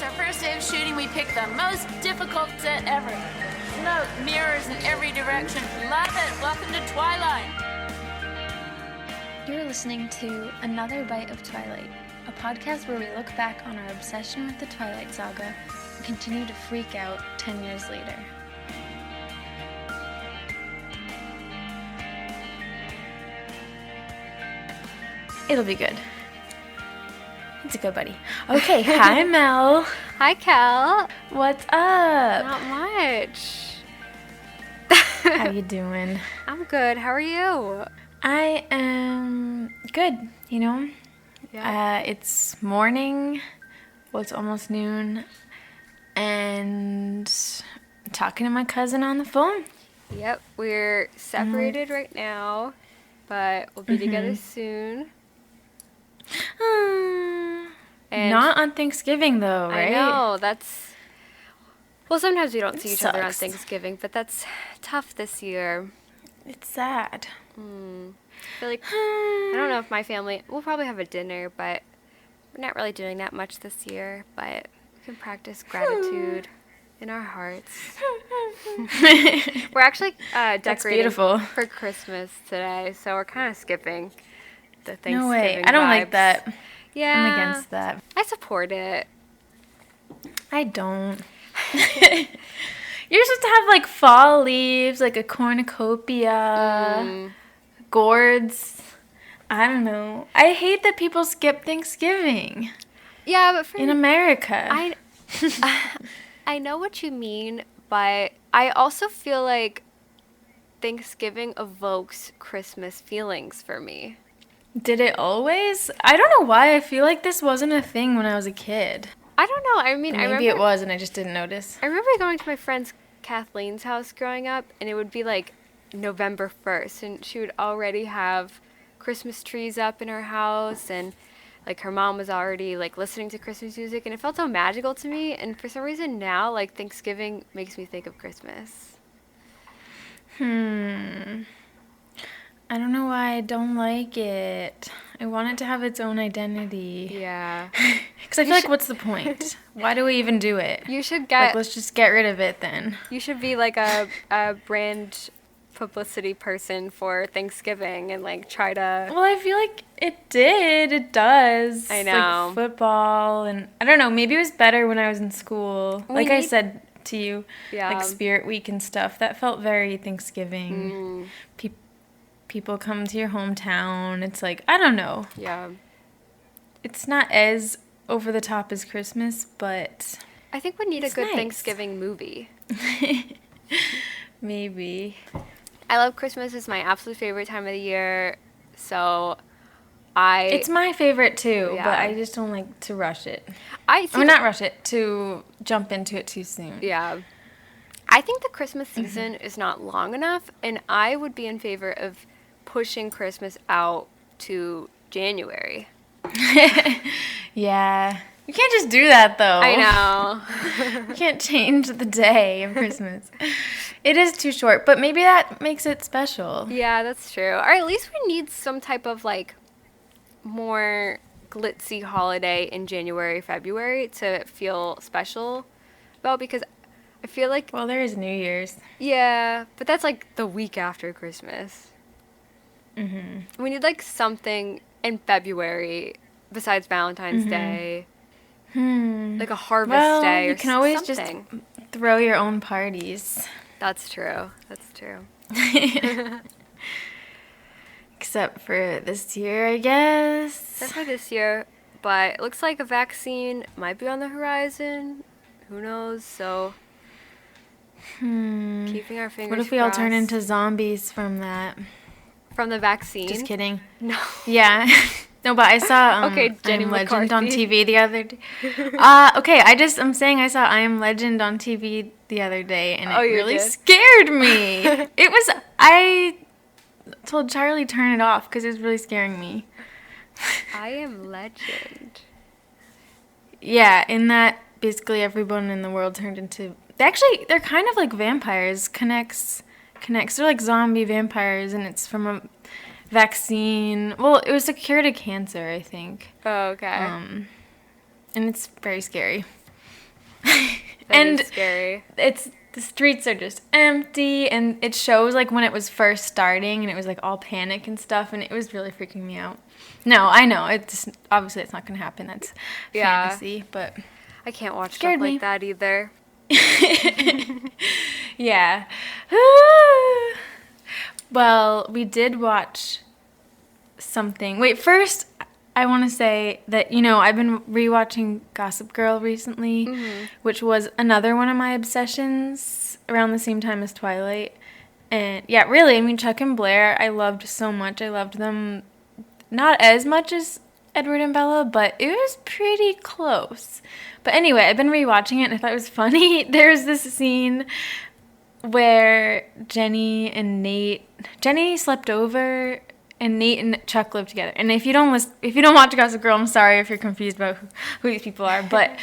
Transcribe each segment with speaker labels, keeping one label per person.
Speaker 1: our first day of shooting, we picked the most difficult set ever. Smoke, mirrors in every direction. Love it. Welcome to Twilight.
Speaker 2: You're listening to Another Bite of Twilight, a podcast where we look back on our obsession with the Twilight saga and continue to freak out 10 years later. It'll be good. It's a good buddy. Okay, hi Mel.
Speaker 3: Hi Kel.
Speaker 2: What's up?
Speaker 3: Not much.
Speaker 2: How you doing?
Speaker 3: I'm good. How are you?
Speaker 2: I am good, you know.
Speaker 3: Yeah.
Speaker 2: It's morning. Well, it's almost noon. And I'm talking to my cousin on the phone.
Speaker 3: Yep, we're separated right now, but we'll be together soon. And
Speaker 2: not on Thanksgiving, though, right?
Speaker 3: I know, that's... Well, sometimes we don't see each other on
Speaker 2: sucks.
Speaker 3: Thanksgiving, but that's tough this year.
Speaker 2: It's sad.
Speaker 3: I feel like... I don't know if my family... We'll probably have a dinner, but we're not really doing that much this year, but we can practice gratitude in our hearts. We're actually decorating
Speaker 2: beautiful.
Speaker 3: for Christmas today, so we're kind of skipping the Thanksgiving
Speaker 2: No way. I don't like
Speaker 3: vibes.
Speaker 2: that.
Speaker 3: Yeah.
Speaker 2: I'm against that.
Speaker 3: I support it.
Speaker 2: I don't. You're supposed to have, like, fall leaves, like a cornucopia, gourds. I don't know. I hate that people skip Thanksgiving.
Speaker 3: Yeah, but
Speaker 2: in America.
Speaker 3: I know what you mean, but I also feel like Thanksgiving evokes Christmas feelings for me.
Speaker 2: Did it always? I don't know why I feel like this wasn't a thing when I was a kid.
Speaker 3: I don't know. I mean,
Speaker 2: Maybe it was and I just didn't notice.
Speaker 3: I remember going to my friend's Kathleen's house growing up, and it would be like November 1st, and she would already have Christmas trees up in her house, and like her mom was already like listening to Christmas music, and it felt so magical to me. And for some reason now, like Thanksgiving makes me think of Christmas.
Speaker 2: I don't know why I don't like it. I want it to have its own identity.
Speaker 3: Yeah.
Speaker 2: Because I feel like, what's the point? Why do we even do it?
Speaker 3: You should get...
Speaker 2: Like, let's just get rid of it then.
Speaker 3: You should be like a brand publicity person for Thanksgiving and like try to...
Speaker 2: Well, I feel like it does.
Speaker 3: I know.
Speaker 2: Like football and... I don't know, maybe it was better when I was in school. I said to you, like Spirit Week and stuff. That felt very Thanksgiving. People come to your hometown. It's like, I don't know.
Speaker 3: Yeah.
Speaker 2: It's not as over the top as Christmas, but
Speaker 3: I think we need a good
Speaker 2: nice.
Speaker 3: Thanksgiving movie.
Speaker 2: Maybe.
Speaker 3: I love Christmas. It's my absolute favorite time of the year. So it's
Speaker 2: my favorite too,
Speaker 3: Yeah.
Speaker 2: but I just don't like to rush it. Not rush it, to jump into it too soon.
Speaker 3: Yeah. I think the Christmas season is not long enough, and I would be in favor of pushing Christmas out to January.
Speaker 2: Yeah. You can't just do that, though.
Speaker 3: I know.
Speaker 2: You can't change the day of Christmas. It is too short, but maybe that makes it special.
Speaker 3: Yeah, that's true. Or at least we need some type of, like, more glitzy holiday in January, February to feel special about, because I feel like...
Speaker 2: Well, there is New Year's.
Speaker 3: Yeah, but that's, like, the week after Christmas. We need, like, something in February besides Valentine's Day. Like a harvest day or something.
Speaker 2: You can always just throw your own parties.
Speaker 3: That's true. That's true.
Speaker 2: Except for this year, I guess.
Speaker 3: Except for this year. But it looks like a vaccine might be on the horizon. Who knows? So, keeping our fingers crossed.
Speaker 2: What if we all turn into zombies from that?
Speaker 3: From the vaccine?
Speaker 2: Just kidding.
Speaker 3: No.
Speaker 2: Yeah. No, but I saw
Speaker 3: Jenny
Speaker 2: I Am Legend on
Speaker 3: McCarthy.
Speaker 2: TV the other day. I'm saying I saw I Am Legend on TV the other day, and it really scared me. I told Charlie to turn it off because it was really scaring me.
Speaker 3: I Am Legend.
Speaker 2: Yeah, in that basically everyone in the world turned into... They're kind of like vampires. Connects. They're like zombie vampires, and it's from a vaccine. Well, it was a cure to cancer, I think.
Speaker 3: Oh, okay.
Speaker 2: And it's very scary. And
Speaker 3: is scary.
Speaker 2: The streets are just empty, and it shows like when it was first starting, and it was like all panic and stuff, and it was really freaking me out. No, I know it's obviously it's not gonna happen. That's fantasy, but
Speaker 3: I can't watch stuff like that either.
Speaker 2: Yeah. Well, we did watch something. Wait, first I want to say that, I've been rewatching Gossip Girl recently, which was another one of my obsessions around the same time as Twilight. And yeah, really, I mean, Chuck and Blair, I loved so much. I loved them not as much as Edward and Bella, but it was pretty close. But anyway, I've been rewatching it and I thought it was funny. There's this scene where Jenny slept over and Nate and Chuck live together. And if you don't watch Gossip Girl, I'm sorry if you're confused about who these people are. But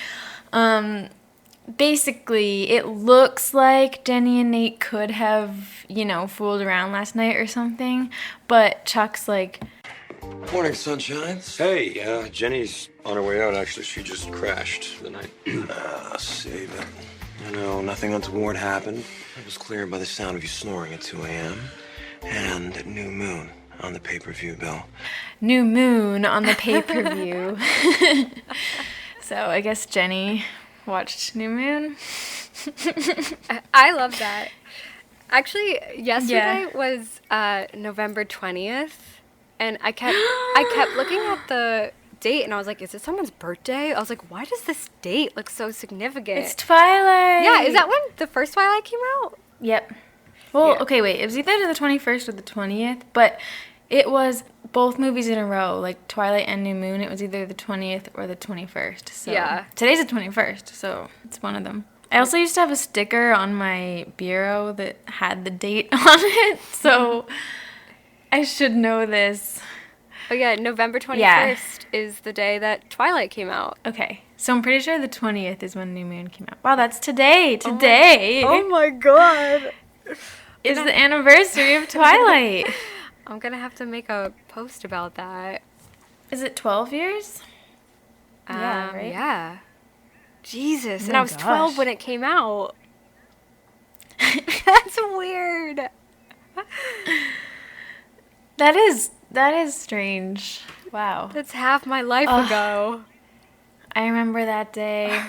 Speaker 2: basically, it looks like Jenny and Nate could have, fooled around last night or something. But Chuck's like,
Speaker 4: Morning, sunshines.
Speaker 5: Hey, Jenny's on her way out, actually. She just crashed the night.
Speaker 4: Save it. I know, nothing untoward happened. It was clear by the sound of you snoring at 2 a.m. and at new moon on the pay-per-view bill.
Speaker 2: New moon on the pay-per-view. So I guess Jenny watched New Moon.
Speaker 3: I love that. Actually, yesterday was November 20th, and I kept looking at the date, and I was like, is it someone's birthday? I was like, why does this date look so significant?
Speaker 2: It's Twilight.
Speaker 3: Yeah, is that when the first Twilight came out?
Speaker 2: Yep. Well, okay, wait. It was either the 21st or the 20th, but it was both movies in a row, like Twilight and New Moon. It was either the 20th or the 21st. So
Speaker 3: yeah.
Speaker 2: Today's the 21st, so it's one of them. I also used to have a sticker on my bureau that had the date on it, so I should know this.
Speaker 3: Oh yeah, November 21st is the day that Twilight came out.
Speaker 2: Okay, so I'm pretty sure the 20th is when New Moon came out. Wow, that's today. Today.
Speaker 3: Oh my god.
Speaker 2: Is the anniversary of Twilight.
Speaker 3: I'm going to have to make a post about that.
Speaker 2: Is it 12 years?
Speaker 3: Yeah, right? Yeah. Jesus, and
Speaker 2: my
Speaker 3: I was 12
Speaker 2: gosh.
Speaker 3: when it came out. That's weird.
Speaker 2: That is strange. Wow.
Speaker 3: That's half my life ago.
Speaker 2: I remember that day.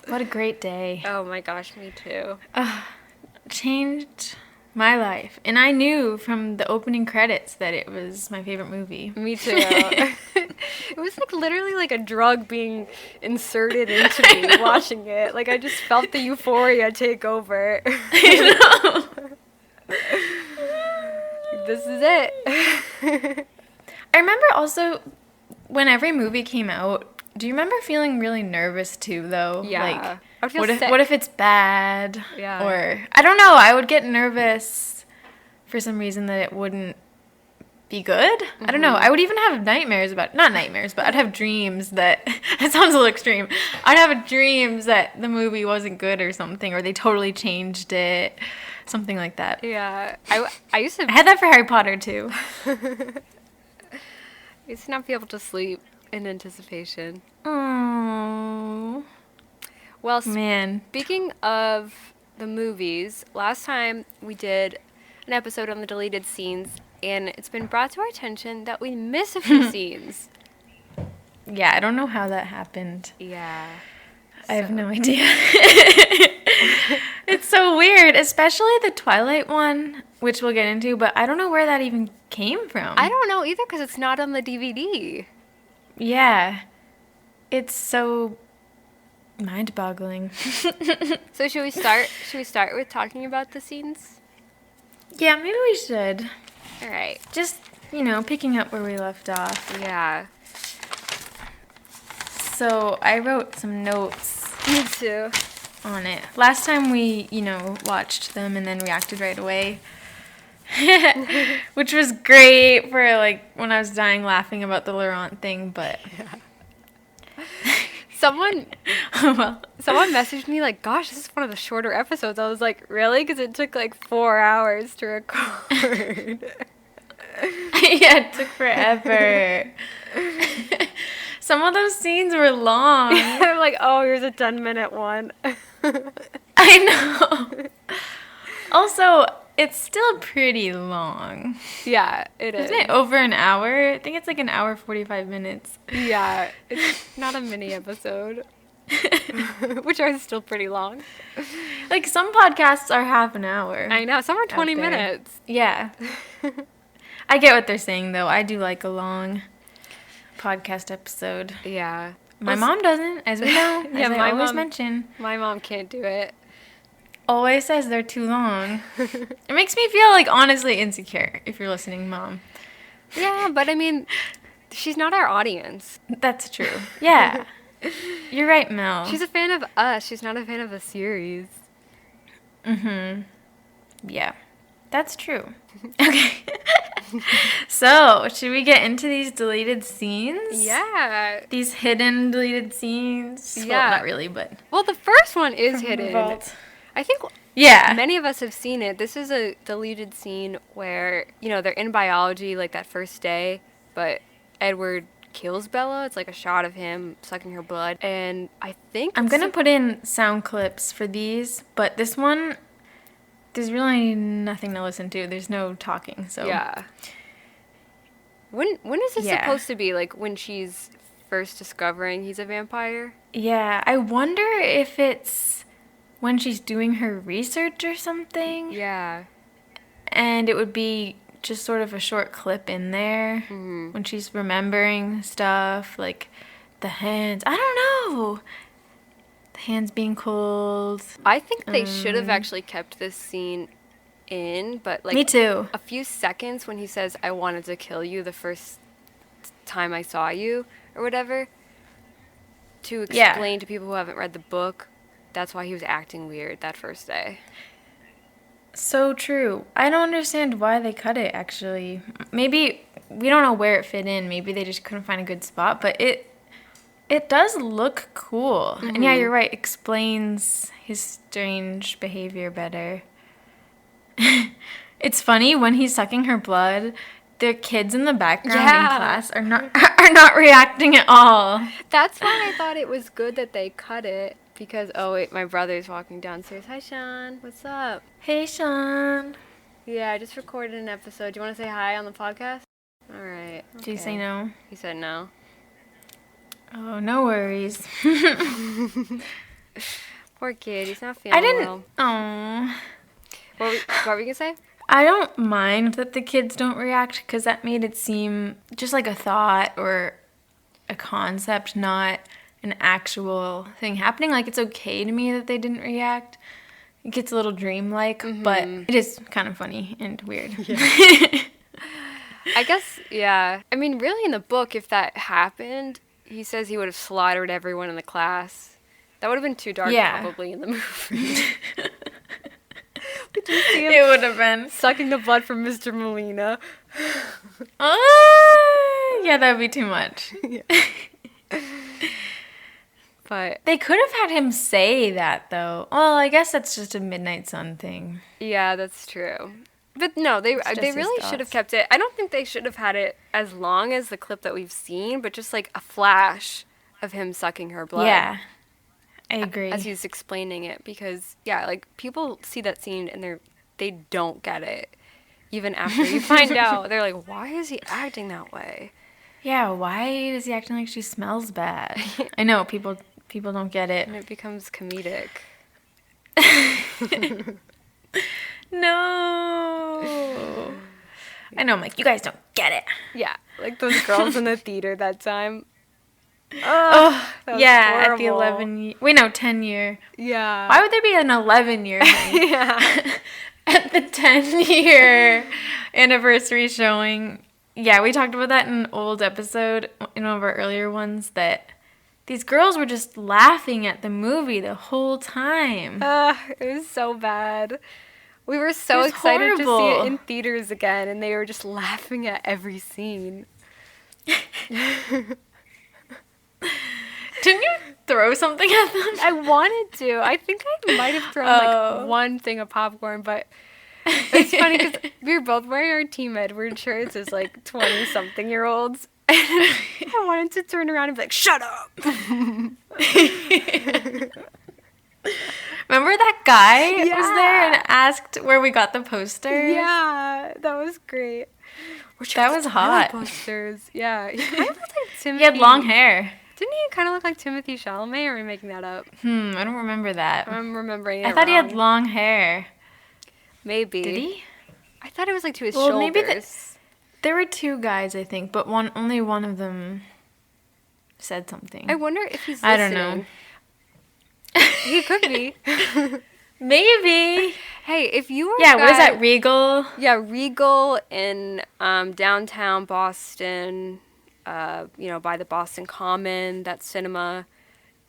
Speaker 2: What a great day.
Speaker 3: Oh my gosh, me too.
Speaker 2: Changed my life. And I knew from the opening credits that it was my favorite movie.
Speaker 3: Me too. It was like literally like a drug being inserted into me watching it. Like I just felt the euphoria take over.
Speaker 2: I know.
Speaker 3: This is it.
Speaker 2: I remember also when every movie came out, do you remember feeling really nervous too, though?
Speaker 3: Yeah.
Speaker 2: Like,
Speaker 3: I would feel sick.
Speaker 2: what if it's bad?
Speaker 3: Yeah.
Speaker 2: Or, I don't know, I would get nervous for some reason that it wouldn't be good. I don't know. I would even have nightmares about, not nightmares, but I'd have dreams that, it sounds a little extreme. I'd have dreams that the movie wasn't good or something, or they totally changed it. Something like that.
Speaker 3: Yeah. I used to...
Speaker 2: I had that for Harry Potter, too.
Speaker 3: I used to not be able to sleep in anticipation.
Speaker 2: Oh.
Speaker 3: Well,
Speaker 2: Man.
Speaker 3: speaking of the movies, last time we did an episode on the deleted scenes, and it's been brought to our attention that we miss a few scenes.
Speaker 2: Yeah, I don't know how that happened.
Speaker 3: Yeah.
Speaker 2: I have no idea. It's so weird, especially the Twilight one, which we'll get into, but I don't know where that even came from.
Speaker 3: I don't know either because it's not on the DVD.
Speaker 2: Yeah. It's so mind-boggling.
Speaker 3: So should we start with talking about the scenes?
Speaker 2: Yeah, maybe we should.
Speaker 3: All right.
Speaker 2: Just, picking up where we left off.
Speaker 3: Yeah.
Speaker 2: So I wrote some notes
Speaker 3: Me too.
Speaker 2: on it. Last time we, watched them and then reacted right away. Which was great for, when I was dying laughing about the Laurent thing, but... Yeah.
Speaker 3: Someone
Speaker 2: Well,
Speaker 3: messaged me gosh, this is one of the shorter episodes. I was like, really? Because it took 4 hours to record.
Speaker 2: yeah, it took forever. Some of those scenes were long.
Speaker 3: I'm like, oh, here's a 10-minute one.
Speaker 2: I know. Also, it's still pretty long.
Speaker 3: Yeah, it is.
Speaker 2: Isn't it over an hour? I think it's like an hour 45 minutes.
Speaker 3: Yeah, it's not a mini episode. Which are still pretty long.
Speaker 2: Like some podcasts are half an hour.
Speaker 3: I know, some are 20 minutes.
Speaker 2: Yeah. I get what they're saying though. I do like a long podcast episode.
Speaker 3: Yeah.
Speaker 2: My mom doesn't, as we know.
Speaker 3: Yeah,
Speaker 2: as I
Speaker 3: my
Speaker 2: always
Speaker 3: mom-
Speaker 2: mention.
Speaker 3: My mom can't do it.
Speaker 2: Always says they're too long. It makes me feel like honestly insecure if you're listening, Mom.
Speaker 3: Yeah, but I mean, she's not our audience.
Speaker 2: That's true. Yeah. You're right, Mel.
Speaker 3: She's a fan of us. She's not a fan of the series.
Speaker 2: Yeah. That's true. Okay. So, should we get into these deleted scenes?
Speaker 3: Yeah.
Speaker 2: These hidden deleted scenes?
Speaker 3: Yeah.
Speaker 2: Well, not really, but...
Speaker 3: Well, the first one is
Speaker 2: from the
Speaker 3: hidden.
Speaker 2: vault.
Speaker 3: I think
Speaker 2: Yeah.
Speaker 3: many of us have seen it. This is a deleted scene where, you know, they're in biology like that first day, but Edward kills Bella. It's like a shot of him sucking her blood. And I think
Speaker 2: I'm going to put in sound clips for these, but this one, there's really nothing to listen to. There's no talking, so...
Speaker 3: Yeah. When is this
Speaker 2: Yeah.
Speaker 3: supposed to be? Like when she's first discovering he's a vampire?
Speaker 2: Yeah, I wonder if it's when she's doing her research or something.
Speaker 3: Yeah.
Speaker 2: And it would be just sort of a short clip in there when she's remembering stuff, like the hands. I don't know. The hands being cold.
Speaker 3: I think they should have actually kept this scene in, but like
Speaker 2: Me too.
Speaker 3: a few seconds when he says, I wanted to kill you the first time I saw you, or whatever, to explain to people who haven't read the book, that's why he was acting weird that first day.
Speaker 2: So true. I don't understand why they cut it, actually. Maybe, we don't know where it fit in. Maybe they just couldn't find a good spot, but it does look cool. And yeah, you're right. Explains his strange behavior better. It's funny when he's sucking her blood, the kids in the background in class are not reacting at all.
Speaker 3: That's why I thought it was good that they cut it, because, oh wait, my brother's walking downstairs. Hi, Sean. What's up?
Speaker 2: Hey, Sean.
Speaker 3: Yeah, I just recorded an episode. Do you want to say hi on the podcast? All right.
Speaker 2: Did you say no?
Speaker 3: He said no.
Speaker 2: Oh, no worries.
Speaker 3: Poor kid. He's not feeling
Speaker 2: I didn't.
Speaker 3: well.
Speaker 2: Oh.
Speaker 3: What were you going to say?
Speaker 2: I don't mind that the kids don't react because that made it seem just like a thought or a concept, not an actual thing happening. Like, it's okay to me that they didn't react. It gets a little dreamlike, but it is kind of funny and weird. Yeah.
Speaker 3: I guess, yeah. I mean, really in the book, if that happened, he says he would have slaughtered everyone in the class. That would have been too dark probably in the movie. Did you see him
Speaker 2: It would have been.
Speaker 3: sucking the blood from Mr. Molina?
Speaker 2: Yeah, that would be too much.
Speaker 3: But
Speaker 2: They could have had him say that, though. Well, I guess that's just a Midnight Sun thing.
Speaker 3: yeah, that's true. But no, they
Speaker 2: just
Speaker 3: really
Speaker 2: his
Speaker 3: should have
Speaker 2: thoughts.
Speaker 3: kept it. I don't think they should have had it as long as the clip that we've seen, but just like a flash of him sucking her blood.
Speaker 2: Yeah, I agree.
Speaker 3: As he's explaining it, because yeah, like people see that scene and they don't get it. Even after you find out, they're like, why is he acting that way?
Speaker 2: Yeah, why is he acting like she smells bad? I know, people don't get it.
Speaker 3: And it becomes comedic.
Speaker 2: No. I know, I'm like, you guys don't get it.
Speaker 3: Yeah, like those girls in the theater that time. Oh, that was
Speaker 2: At the
Speaker 3: horrible.
Speaker 2: 10 year.
Speaker 3: Yeah.
Speaker 2: Why would there be an 11 year thing?
Speaker 3: Yeah.
Speaker 2: At the 10-year anniversary showing. Yeah, we talked about that in an old episode, in one of our earlier ones, that these girls were just laughing at the movie the whole time.
Speaker 3: It was so bad. We were so
Speaker 2: was
Speaker 3: excited to see
Speaker 2: horrible.
Speaker 3: it in theaters again, and they were just laughing at every scene.
Speaker 2: Didn't you throw something at them?
Speaker 3: I wanted to. I think I might have thrown like one thing of popcorn, but it's funny because we were both wearing our Team Edward shirts as like 20-something-year-olds, I wanted to turn around and be like, shut up.
Speaker 2: Remember that guy was
Speaker 3: Yeah.
Speaker 2: there and asked where we got the posters?
Speaker 3: Yeah, that was great.
Speaker 2: That was hot.
Speaker 3: Posters. Yeah. He kind of looked like Timothy.
Speaker 2: He had long hair.
Speaker 3: Didn't he kind of look like Timothy Chalamet, or are we making that up?
Speaker 2: I don't remember that.
Speaker 3: I'm remembering it
Speaker 2: I thought he had
Speaker 3: wrong.
Speaker 2: long hair.
Speaker 3: Maybe.
Speaker 2: Did he?
Speaker 3: I thought it was like to his
Speaker 2: Well,
Speaker 3: shoulders.
Speaker 2: maybe there were two guys, I think, but only one of them said something.
Speaker 3: I wonder if he's listening.
Speaker 2: I don't know.
Speaker 3: He could be.
Speaker 2: Maybe.
Speaker 3: Hey, if you were
Speaker 2: Yeah, what is that, Regal?
Speaker 3: Yeah, Regal in downtown Boston, by the Boston Common, that cinema.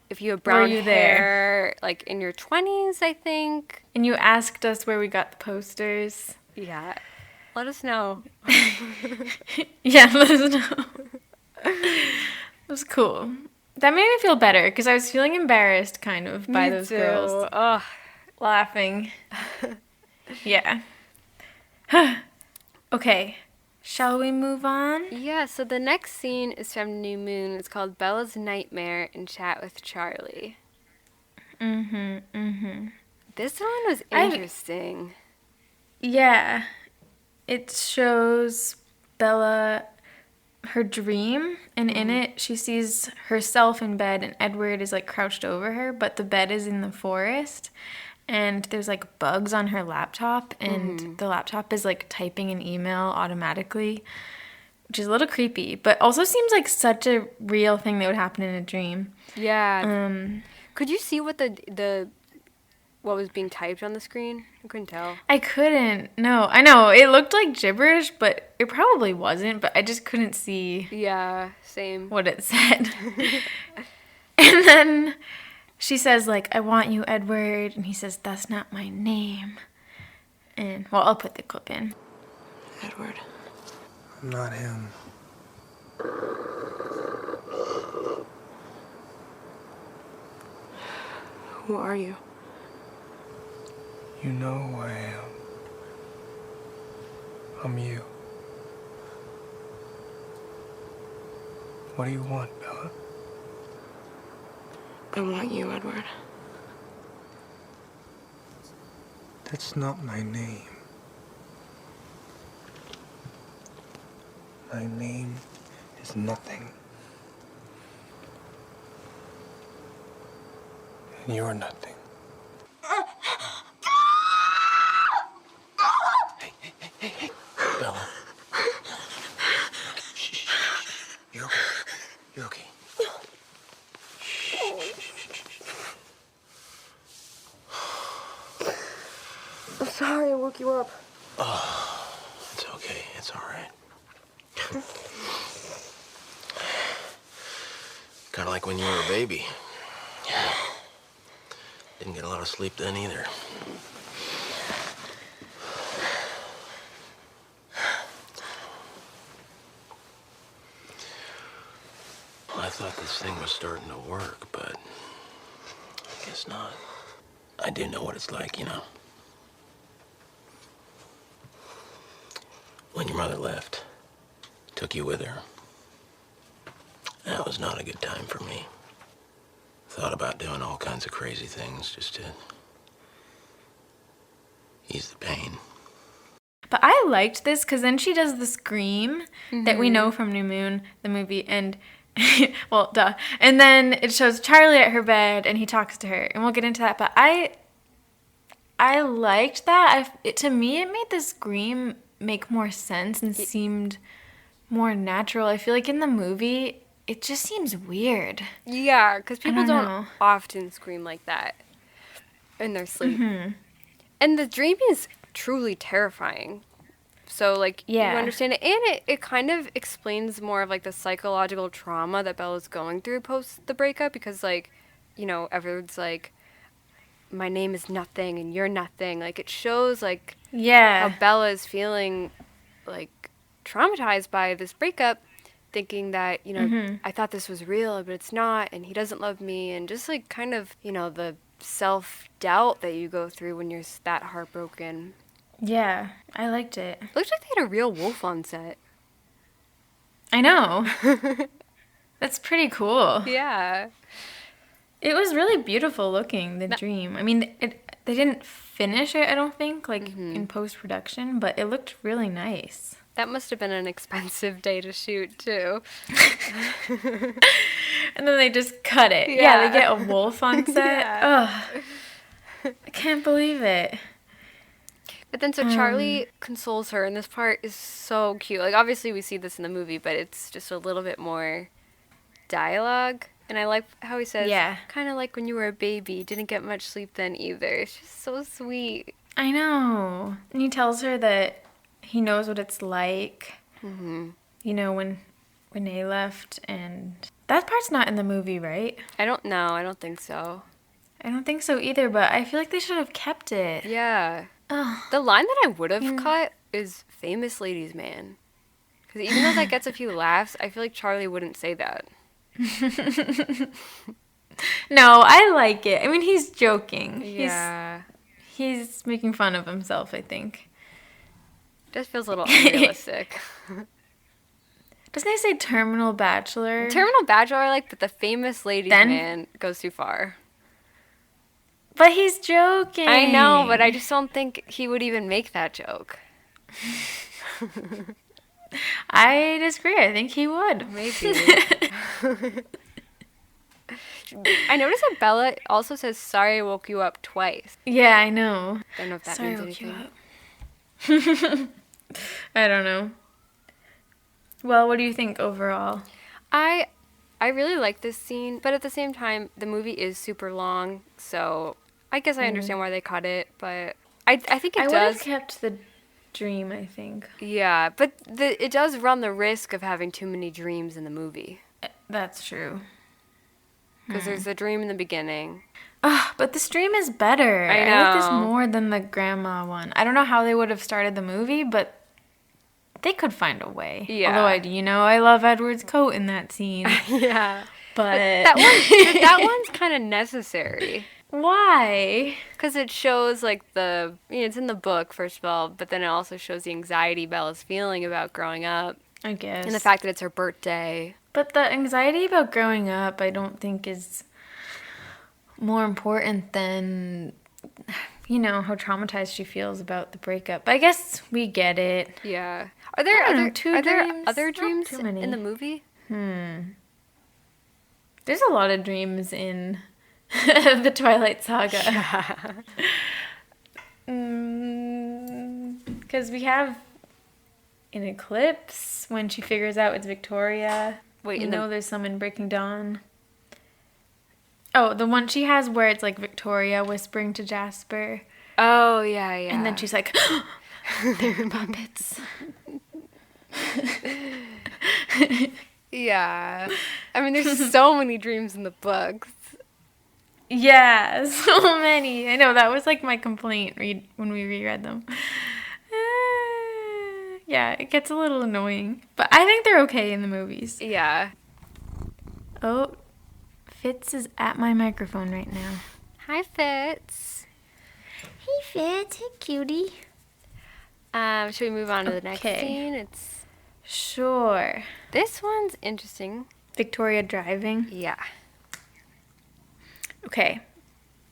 Speaker 3: If you have brown
Speaker 2: you
Speaker 3: hair, like in your 20s, I think.
Speaker 2: And you asked us where we got the posters.
Speaker 3: Yeah. Let us know.
Speaker 2: Yeah, let us know. It was cool. That made me feel better because I was feeling embarrassed kind of by those girls.
Speaker 3: Ugh.
Speaker 2: Laughing. Yeah. Okay. Shall we move on?
Speaker 3: Yeah, so the next scene is from New Moon. It's called Bella's Nightmare and Chat with Charlie. This one was interesting.
Speaker 2: Yeah. It shows Bella her dream, and in it she sees herself in bed and Edward is like crouched over her, but the bed is in the forest and there's like bugs on her laptop, and the laptop is like typing an email automatically, which is a little creepy, but also seems like such a real thing that would happen in a dream.
Speaker 3: Yeah. Could you see what what was being typed on the screen? I couldn't tell.
Speaker 2: I couldn't. No, I know. It looked like gibberish, but it probably wasn't, but I just couldn't see
Speaker 3: Yeah, same.
Speaker 2: what it said. And then she says, like, I want you, Edward. And he says, that's not my name. And, well, I'll put the clip in.
Speaker 4: Edward.
Speaker 6: I'm not him.
Speaker 4: Who are you?
Speaker 6: You know who I am. I'm you. What do you want, Bella?
Speaker 4: I want you, Edward.
Speaker 6: That's not my name. My name is nothing. And you're nothing.
Speaker 4: Hey, Bella. Shh. You're okay. You're okay.
Speaker 7: I'm sorry I woke you up.
Speaker 4: Oh, it's okay. It's all right. Kind of like when you were a baby. Didn't get a lot of sleep then either. Well, I thought this thing was starting to work, but I guess not. I do know what it's like, you know. When your mother left, took you with her. That was not a good time for me. Thought about doing all kinds of crazy things just to ease the pain.
Speaker 2: But I liked this because then she does the scream that we know from New Moon, the movie, and, well, duh. And then it shows Charlie at her bed, and he talks to her, and we'll get into that. But I liked that. To me, it made the scream make more sense and seemed more natural. I feel like in the movie, it just seems weird.
Speaker 3: Yeah, because people
Speaker 2: don't
Speaker 3: don't
Speaker 2: know.
Speaker 3: often scream like that in their sleep. And the dream is truly terrifying. So, like,
Speaker 2: Yeah.
Speaker 3: you understand it. And it kind of explains more of, like, the psychological trauma that Bella's going through post the breakup. Because, like, everyone's like, my name is nothing and you're nothing. Like, it shows, like,
Speaker 2: Yeah.
Speaker 3: how Bella is feeling, like, traumatized by this breakup, thinking that, I thought this was real, but it's not, and he doesn't love me, and just, like, kind of, the self-doubt that you go through when you're that heartbroken.
Speaker 2: Yeah, I liked it.
Speaker 3: It looked like they had a real wolf on set.
Speaker 2: I know. That's pretty cool.
Speaker 3: Yeah.
Speaker 2: It was really beautiful looking, the dream. I mean, they didn't finish it, I don't think, like in post-production, but it looked really nice.
Speaker 3: That must have been an expensive day to shoot, too.
Speaker 2: And then they just cut it. Yeah, they get a wolf on set. Ugh. I can't believe it.
Speaker 3: But then so Charlie consoles her, and this part is so cute. Like, obviously we see this in the movie, but it's just a little bit more dialogue. And I like how he says, kind of like when you were a baby, didn't get much sleep then either. It's just so sweet.
Speaker 2: I know. And he tells her that he knows what it's like, you know, when Renee left. And that part's not in the movie, right?
Speaker 3: I don't know. I don't think so.
Speaker 2: I don't think so either, but I feel like they should have kept it.
Speaker 3: Yeah.
Speaker 2: Oh.
Speaker 3: The line that I would have cut is famous ladies man. Because even though that gets a few laughs, I feel like Charlie wouldn't say that.
Speaker 2: No, I like it. I mean, he's joking.
Speaker 3: Yeah.
Speaker 2: He's making fun of himself, I think.
Speaker 3: Just feels a little unrealistic.
Speaker 2: Doesn't he say terminal bachelor?
Speaker 3: Terminal bachelor I like, but the famous ladies
Speaker 2: Then?
Speaker 3: man goes too far.
Speaker 2: But he's joking.
Speaker 3: I know, but I just don't think he would even make that joke.
Speaker 2: I disagree. I think he would.
Speaker 3: Maybe. I noticed that Bella also says, sorry I woke you up twice.
Speaker 2: Yeah, I know.
Speaker 3: I don't know if that
Speaker 2: Sorry,
Speaker 3: means
Speaker 2: I woke
Speaker 3: anything.
Speaker 2: you up. I don't know. Well, what do you think overall?
Speaker 3: I really like this scene, but at the same time, the movie is super long, so I guess I understand why they cut it, but I think it
Speaker 2: I would
Speaker 3: does.
Speaker 2: have kept the dream, I think.
Speaker 3: Yeah, but it does run the risk of having too many dreams in the movie.
Speaker 2: That's true.
Speaker 3: Because there's a dream in the beginning.
Speaker 2: But this dream is better.
Speaker 3: I
Speaker 2: I like this
Speaker 3: know.
Speaker 2: more than the grandma one. I don't know how they would have started the movie, but they could find a way.
Speaker 3: Yeah.
Speaker 2: Although I love Edward's coat in that scene.
Speaker 3: Yeah.
Speaker 2: But
Speaker 3: That one's kind of necessary.
Speaker 2: why?
Speaker 3: Because it shows, like, it's in the book, first of all, but then it also shows the anxiety Bella's feeling about growing up.
Speaker 2: I guess.
Speaker 3: And the fact that it's her birthday.
Speaker 2: But the anxiety about growing up, I don't think is more important than, how traumatized she feels about the breakup. But I guess we get it.
Speaker 3: Yeah. Are there other dreams
Speaker 2: Not too many.
Speaker 3: in the movie?
Speaker 2: There's a lot of dreams in the Twilight Saga. Because we have an eclipse when she figures out it's Victoria.
Speaker 3: Wait,
Speaker 2: there's some in Breaking Dawn. Oh, the one she has where it's like Victoria whispering to Jasper.
Speaker 3: Oh, yeah.
Speaker 2: And then she's like, they're puppets.
Speaker 3: Yeah. I mean, there's so many dreams in the books.
Speaker 2: Yeah, so many. I know, that was like my complaint when we reread them. Yeah, it gets a little annoying. But I think they're okay in the movies.
Speaker 3: Yeah.
Speaker 2: Oh, Fitz is at my microphone right now.
Speaker 3: Hi, Fitz.
Speaker 2: Hey, Fitz. Hey, cutie.
Speaker 3: Should we move on to the next
Speaker 2: Okay.
Speaker 3: scene?
Speaker 2: Sure.
Speaker 3: This one's interesting.
Speaker 2: Victoria driving.
Speaker 3: Yeah.
Speaker 2: Okay.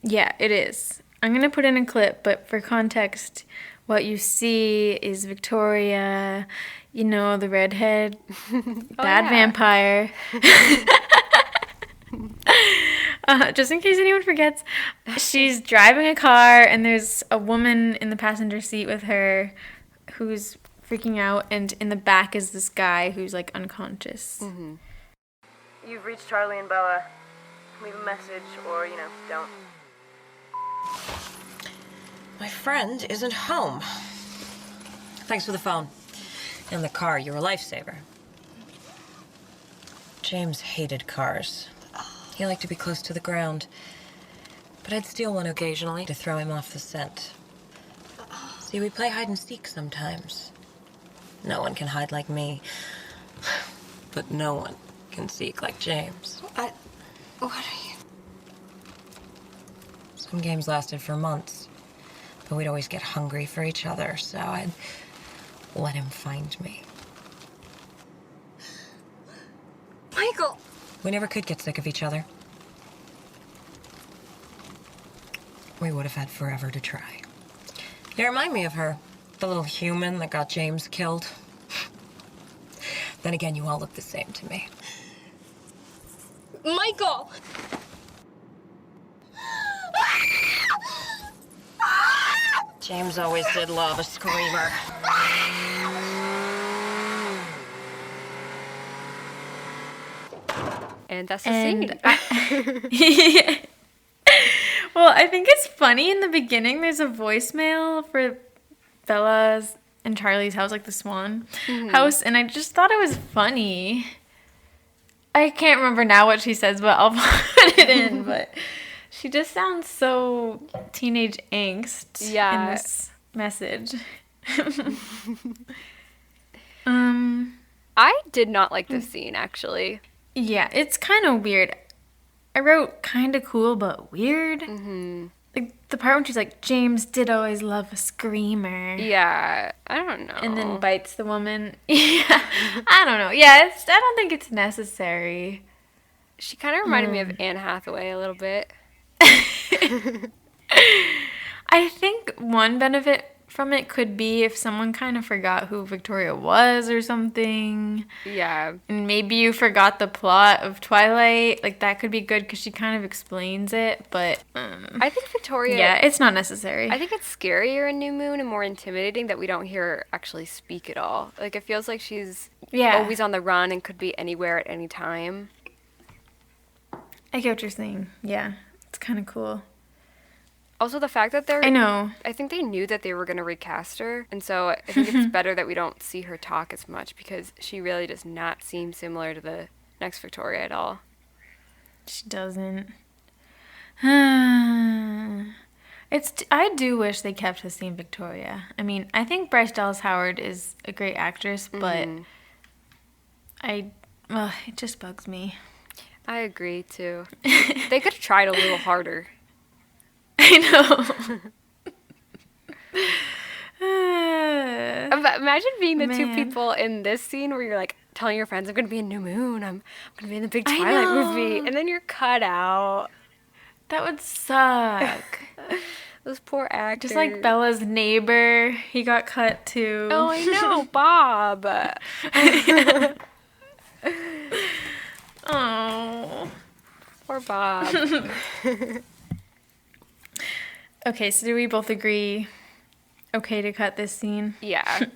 Speaker 2: Yeah, it is. I'm going to put in a clip, but for context, what you see is Victoria, the redhead, bad vampire. Just in case anyone forgets, she's driving a car and there's a woman in the passenger seat with her who's freaking out, and in the back is this guy who's like unconscious.
Speaker 3: Mm-hmm.
Speaker 7: You've reached Charlie and Bella. Leave a message or, don't.
Speaker 8: My friend isn't home. Thanks for the phone. And the car, you're a lifesaver. James hated cars. He liked to be close to the ground. But I'd steal one occasionally to throw him off the scent. See, we play hide and seek sometimes. No one can hide like me. But no one can seek like James.
Speaker 7: What are you?
Speaker 8: Some games lasted for months. But we'd always get hungry for each other, so I'd let him find me. We never could get sick of each other. We would have had forever to try. You remind me of her, the little human that got James killed. Then again, you all look the same to me. Michael! James always did love a screamer.
Speaker 3: And that's the scene.
Speaker 2: Yeah. Well, I think it's funny in the beginning. There's a voicemail for Bella's and Charlie's house, like the Swan house, and I just thought it was funny. I can't remember now what she says, but I'll put it in. But she just sounds so teenage angst in this message.
Speaker 3: I did not like this scene, actually.
Speaker 2: Yeah, it's kind of weird. I wrote kind of cool, but weird. Like the part when she's like, James did always love a screamer.
Speaker 3: Yeah, I don't know.
Speaker 2: And then bites the woman. Yeah, I don't know. Yeah, I don't think it's necessary.
Speaker 3: She kind of reminded me of Anne Hathaway a little bit.
Speaker 2: I think one benefit from it could be if someone kind of forgot who Victoria was or something.
Speaker 3: Yeah.
Speaker 2: And maybe you forgot the plot of Twilight. Like, that could be good because she kind of explains it, but...
Speaker 3: I think Victoria...
Speaker 2: Yeah, it's not necessary.
Speaker 3: I think it's scarier in New Moon and more intimidating that we don't hear her actually speak at all. Like, it feels like she's always on the run and could be anywhere at any time.
Speaker 2: I get what you're saying. Yeah, it's kind of cool.
Speaker 3: Also, the fact that
Speaker 2: I know.
Speaker 3: I think they knew that they were going to recast her. And so I think it's better that we don't see her talk as much because she really does not seem similar to the next Victoria at all.
Speaker 2: She doesn't. I do wish they kept the same Victoria. I mean, I think Bryce Dallas Howard is a great actress, but it just bugs me.
Speaker 3: I agree, too. They could have tried a little harder.
Speaker 2: I know.
Speaker 3: But imagine being the two people in this scene where you're like telling your friends, I'm going to be in New Moon, I'm going to be in the big Twilight movie, and then you're cut out.
Speaker 2: That would suck.
Speaker 3: Those poor actors.
Speaker 2: Just like Bella's neighbor, he got cut too.
Speaker 3: Oh, I know, Bob.
Speaker 2: Oh.
Speaker 3: Poor Bob.
Speaker 2: Okay, so do we both agree okay to cut this scene?
Speaker 3: Yeah.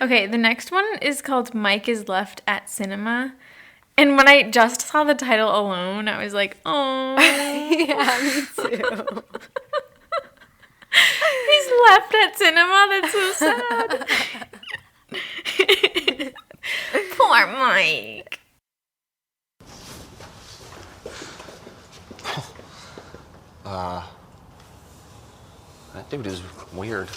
Speaker 2: Okay, the next one is called Mike is Left at Cinema. And when I just saw the title alone, I was like, oh.
Speaker 3: Yeah, me too.
Speaker 2: He's left at cinema? That's so sad. Poor Mike.
Speaker 4: That dude is weird.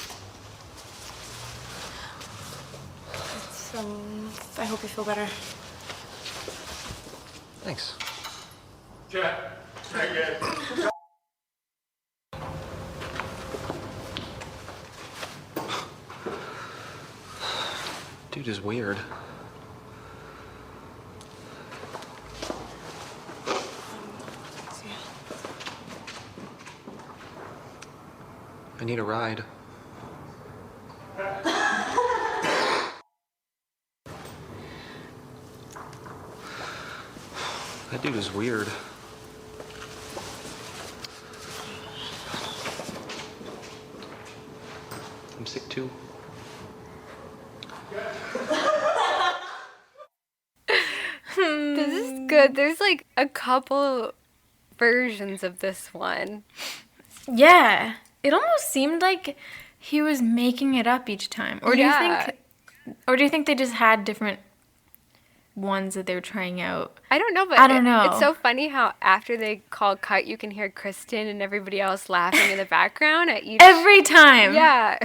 Speaker 7: I hope you feel better.
Speaker 4: Thanks. Dude is weird. I need a ride. That dude is weird. I'm sick too.
Speaker 3: This is good. There's like a couple versions of this one.
Speaker 2: Yeah. It almost seemed like he was making it up each time. Or do you think they just had different ones that they were trying out?
Speaker 3: I don't know, but
Speaker 2: I don't know.
Speaker 3: It's so funny how after they call cut, you can hear Kristen and everybody else laughing in the background at each.
Speaker 2: Every time.
Speaker 3: Yeah.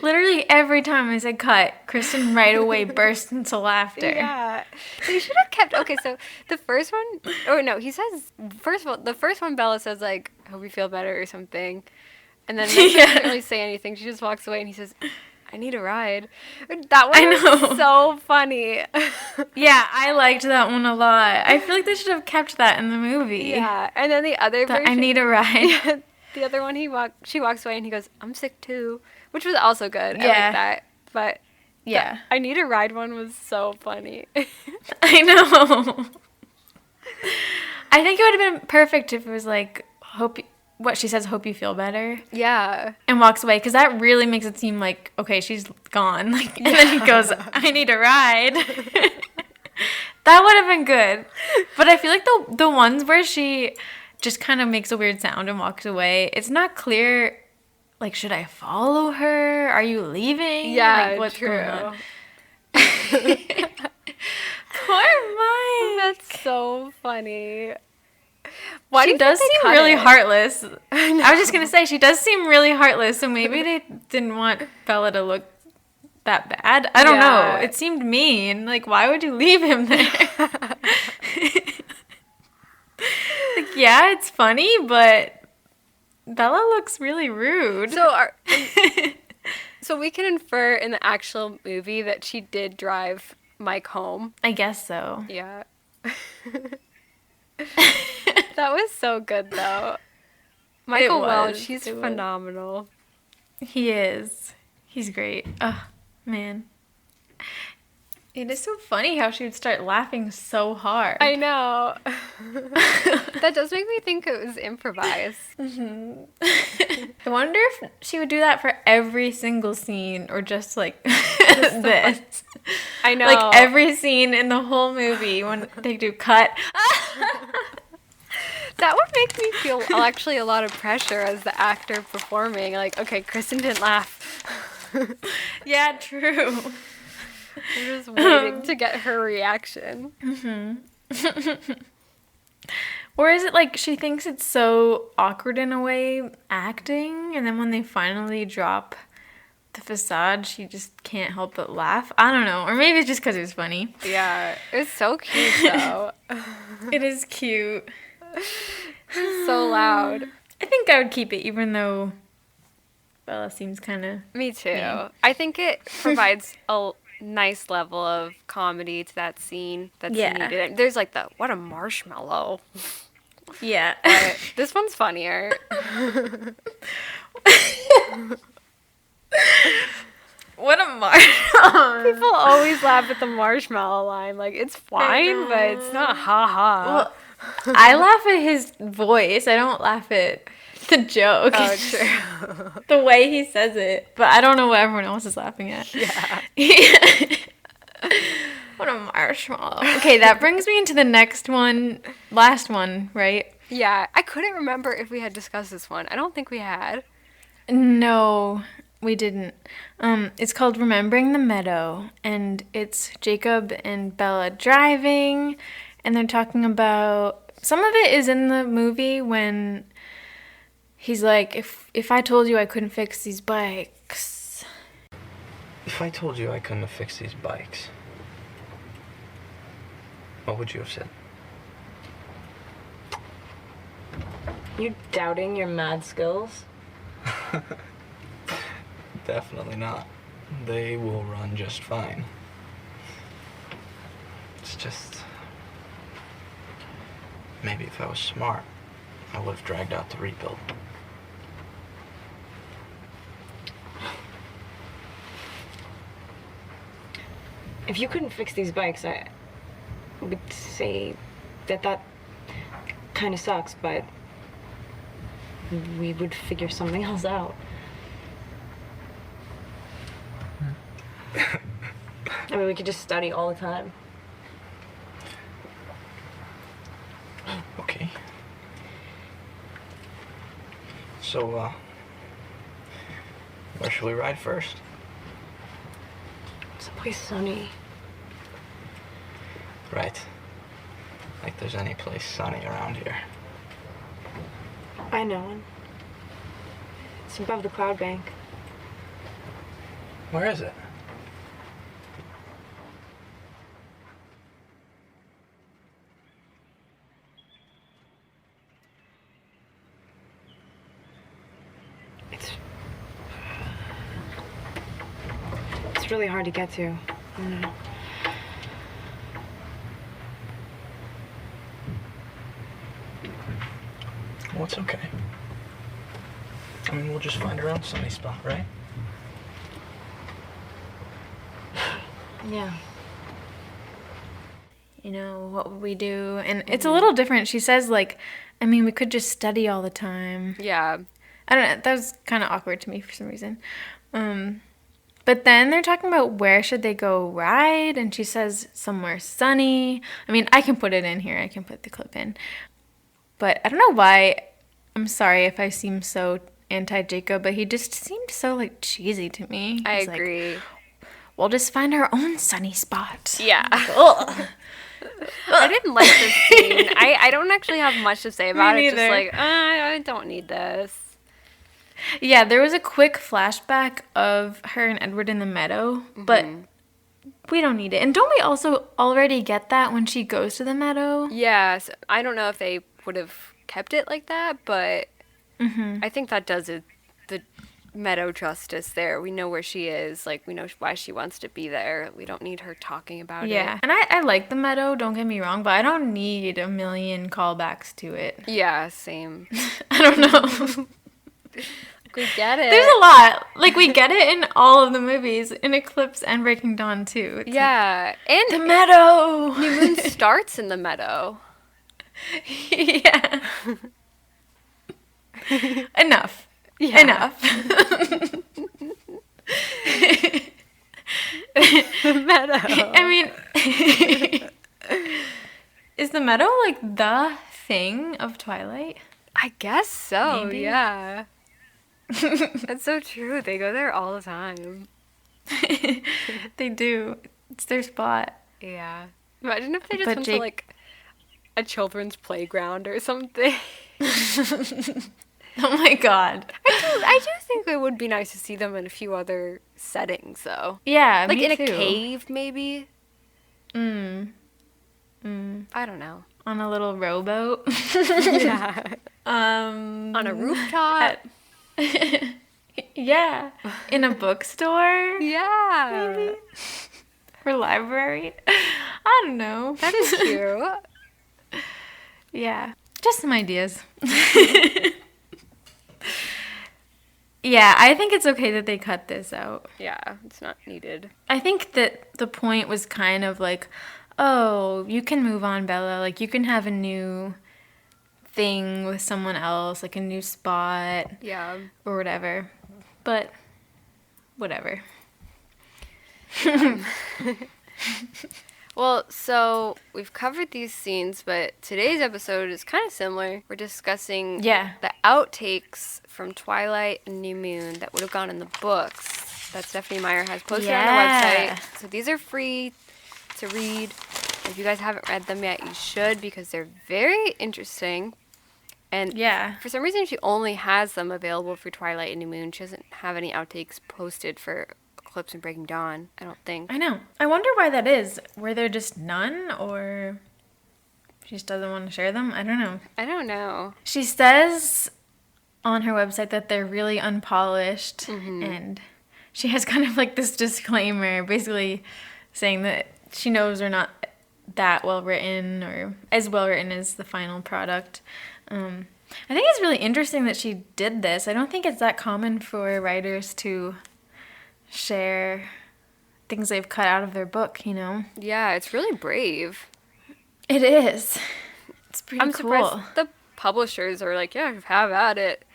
Speaker 2: Literally every time I said cut, Kristen right away burst into laughter.
Speaker 3: Yeah. They should have kept. Okay, so the first one. Oh no, he says. First of all, the first one, Bella says like, "Hope you feel better" or something, and then she doesn't really say anything. She just walks away, and he says, I need a ride. That one was so funny.
Speaker 2: Yeah, I liked that one a lot. I feel like they should have kept that in the movie.
Speaker 3: Yeah, and then the other version,
Speaker 2: I need a ride.
Speaker 3: Yeah, the other one, she walks away and he goes, I'm sick too, which was also good.
Speaker 2: Yeah.
Speaker 3: I like that. But
Speaker 2: yeah,
Speaker 3: the I need a ride one was so funny.
Speaker 2: I know. I think it would have been perfect if it was like, what she says, hope you feel better.
Speaker 3: Yeah.
Speaker 2: And walks away, because that really makes it seem like, okay, she's gone. Like, and then he goes, I need a ride. That would have been good. But I feel like the ones where she just kind of makes a weird sound and walks away, it's not clear, like, should I follow her? Are you leaving?
Speaker 3: Yeah,
Speaker 2: like, what's
Speaker 3: true.
Speaker 2: going on? Poor Mike.
Speaker 3: That's so funny.
Speaker 2: She does seem really heartless. I was just going to say, she does seem really heartless, so maybe they didn't want Bella to look that bad. I don't know. It seemed mean. Like, why would you leave him there? Like, yeah, it's funny, but Bella looks really rude.
Speaker 3: So we can infer in the actual movie that she did drive Mike home.
Speaker 2: I guess so.
Speaker 3: Yeah. That was so good, though. Michael Welch, he's phenomenal.
Speaker 2: He is. He's great. Oh, man. It is so funny how she would start laughing so hard.
Speaker 3: I know. That does make me think it was improvised.
Speaker 2: Mm-hmm. I wonder if she would do that for every single scene or just like this.
Speaker 3: I know.
Speaker 2: Like every scene in the whole movie when they do cut.
Speaker 3: That would make me feel actually a lot of pressure as the actor performing. Like, okay, Kristen didn't laugh.
Speaker 2: Yeah, true.
Speaker 3: We're just waiting to get her reaction.
Speaker 2: Mm-hmm. Or is it like she thinks it's so awkward in a way, acting, and then when they finally drop the facade, she just can't help but laugh? I don't know. Or maybe it's just because it was funny.
Speaker 3: Yeah, it was so cute, though.
Speaker 2: It is cute.
Speaker 3: So loud.
Speaker 2: I think I would keep it, even though Bella seems kind of...
Speaker 3: Me too.
Speaker 2: mean.
Speaker 3: I think it provides a nice level of comedy to that scene that's needed. There's like what a marshmallow.
Speaker 2: Yeah.
Speaker 3: But this one's funnier.
Speaker 2: What a marshmallow.
Speaker 3: People always laugh at the marshmallow line. Like, it's fine, but it's not ha-ha.
Speaker 2: Well, I laugh at his voice. I don't laugh at the joke.
Speaker 3: Oh, true.
Speaker 2: The way he says it. But I don't know what everyone else is laughing at.
Speaker 3: Yeah.
Speaker 2: What a marshmallow. Okay, that brings me into the next one. Last one, right?
Speaker 3: Yeah. I couldn't remember if we had discussed this one. I don't think we had.
Speaker 2: No, we didn't. It's called Remembering the Meadow. And it's Jacob and Bella driving. And they're talking about... Some of it is in the movie when he's like, if I told you I couldn't fix these bikes...
Speaker 6: If I told you I couldn't have fixed these bikes, what would you have said?
Speaker 9: You doubting your mad skills?
Speaker 6: Definitely not. They will run just fine. It's just... Maybe if I was smart, I would have dragged out the rebuild.
Speaker 9: If you couldn't fix these bikes, I would say that kind of sucks, but we would figure something else out. I mean, we could just study all the time.
Speaker 6: Okay. So, where should we ride first?
Speaker 9: Someplace sunny.
Speaker 6: Right. Like there's any place sunny around here.
Speaker 9: I know one. It's above the cloud bank.
Speaker 6: Where is it?
Speaker 9: just really hard to get to.
Speaker 6: Well, it's okay. I mean, we'll just find our own sunny spot, right?
Speaker 9: Yeah.
Speaker 2: You know, what would we do? And it's a little different. She says, like, I mean, we could just study all the time.
Speaker 3: Yeah.
Speaker 2: I don't know. That was kind of awkward to me for some reason. But then they're talking about where should they go ride, and she says somewhere sunny. I mean, I can put it in here. I can put the clip in. But I don't know why. I'm sorry if I seem so anti-Jacob, but he just seemed so, like, cheesy to me.
Speaker 3: I
Speaker 2: He's
Speaker 3: agree.
Speaker 2: Like, we'll just find our own sunny spot.
Speaker 3: Yeah.
Speaker 2: Ugh.
Speaker 3: I didn't like this scene. I don't actually have much to say about it. Just
Speaker 2: neither.
Speaker 3: like, I don't need this.
Speaker 2: Yeah, there was a quick flashback of her and Edward in the meadow, but we don't need it. And don't we also already get that when she goes to the meadow?
Speaker 3: Yes. I don't know if they would have kept it like that, but I think that does it, the Meadow justice there. We know where she is. Like, we know why she wants to be there. We don't need her talking about it.
Speaker 2: Yeah, and I like the meadow, don't get me wrong, but I don't need a million callbacks to it.
Speaker 3: Yeah, same.
Speaker 2: I don't know.
Speaker 3: We get it.
Speaker 2: There's a lot. Like, we get it in all of the movies, in Eclipse and Breaking Dawn, too. It's
Speaker 3: yeah.
Speaker 2: Like, the meadow!
Speaker 3: New Moon starts in the meadow.
Speaker 2: Yeah. Enough.
Speaker 3: Yeah.
Speaker 2: Enough.
Speaker 3: The meadow.
Speaker 2: I mean, is the meadow like the thing of Twilight?
Speaker 3: I guess so,
Speaker 2: Maybe.
Speaker 3: yeah. That's so true. They go there all the time.
Speaker 2: They do. It's their spot.
Speaker 3: Yeah. Imagine if they just
Speaker 2: But
Speaker 3: went to, like, a children's playground or something.
Speaker 2: Oh my god.
Speaker 3: I do think it would be nice to see them in a few other settings, though.
Speaker 2: Yeah,
Speaker 3: Like
Speaker 2: me
Speaker 3: in
Speaker 2: too.
Speaker 3: a cave, maybe?
Speaker 2: Mm.
Speaker 3: I don't know.
Speaker 2: On a little rowboat.
Speaker 3: Yeah.
Speaker 2: On
Speaker 3: a rooftop.
Speaker 2: Yeah. In a bookstore.
Speaker 3: Yeah.
Speaker 2: Maybe. Or library. I don't know.
Speaker 3: That is cute.
Speaker 2: Yeah. Just some ideas. Yeah, I think it's okay that they cut this out.
Speaker 3: Yeah, it's not needed.
Speaker 2: I think that the point was kind of like, oh, you can move on, Bella. Like, you can have a new thing with someone else, like a new spot.
Speaker 3: Yeah.
Speaker 2: Or whatever. But, whatever.
Speaker 3: Well, so we've covered these scenes, but today's episode is kind of similar. We're discussing the outtakes from Twilight and New Moon that would have gone in the books that Stephenie Meyer has posted on her website. So these are free to read. If you guys haven't read them yet, you should, because they're very interesting. And for some reason, she only has them available for Twilight and New Moon. She doesn't have any outtakes posted for Eclipse and Breaking Dawn, I don't think.
Speaker 2: I know. I wonder why that is. Were there just none, or she just doesn't want to share them? I don't know.
Speaker 3: I don't know.
Speaker 2: She says on her website that they're really unpolished, and she has kind of like this disclaimer, basically saying that she knows they're not that well written or as well written as the final product. I think it's really interesting that she did this. I don't think it's that common for writers to share things they've cut out of their book, you know?
Speaker 3: Yeah, it's really brave.
Speaker 2: It is. It's pretty
Speaker 3: I'm
Speaker 2: cool.
Speaker 3: surprised the publishers are like, yeah, have at it.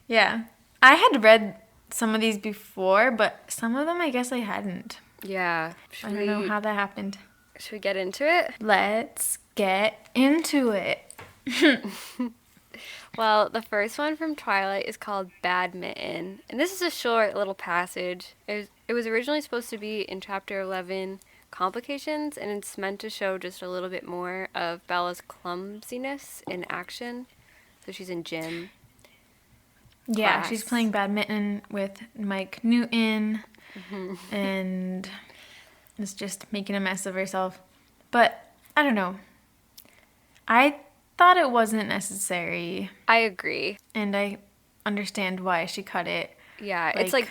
Speaker 2: Yeah. I had read some of these before, but some of them I guess I hadn't.
Speaker 3: Yeah.
Speaker 2: I don't know how that happened.
Speaker 3: Should we get into it?
Speaker 2: Let's get into it.
Speaker 3: Well, the first one from Twilight is called Badminton. And this is a short little passage. It was originally supposed to be in Chapter 11, Complications, and it's meant to show just a little bit more of Bella's clumsiness in action. So she's in gym.
Speaker 2: Yeah,
Speaker 3: class.
Speaker 2: she's playing badminton with Mike Newton and is just making a mess of herself. But, I don't know. I thought it wasn't necessary.
Speaker 3: I agree.
Speaker 2: And I understand why she cut it.
Speaker 3: Yeah, it's like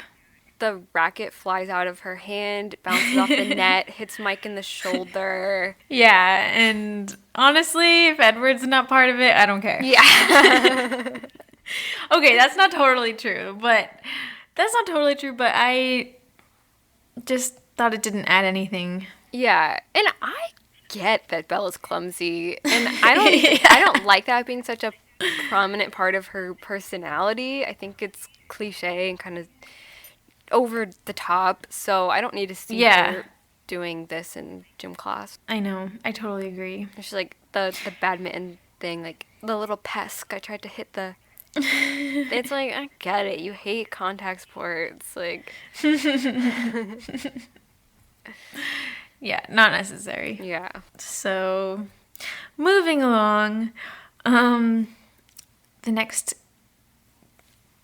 Speaker 3: the racket flies out of her hand, bounces off the net, hits Mike in the shoulder.
Speaker 2: Yeah, and honestly, if Edward's not part of it, I don't care.
Speaker 3: Yeah.
Speaker 2: Okay, that's not totally true, but I just thought it didn't add anything.
Speaker 3: Yeah, and I get that Bella's clumsy, and I don't like that being such a prominent part of her personality. I think it's cliche and kind of over the top, so I don't need to see her doing this in gym class.
Speaker 2: I know, I totally agree.
Speaker 3: She's like the badminton thing, like the little pesk. I tried to hit the. It's like, I get it. You hate contact sports, like.
Speaker 2: Yeah, not necessary.
Speaker 3: Yeah.
Speaker 2: So, moving along, the next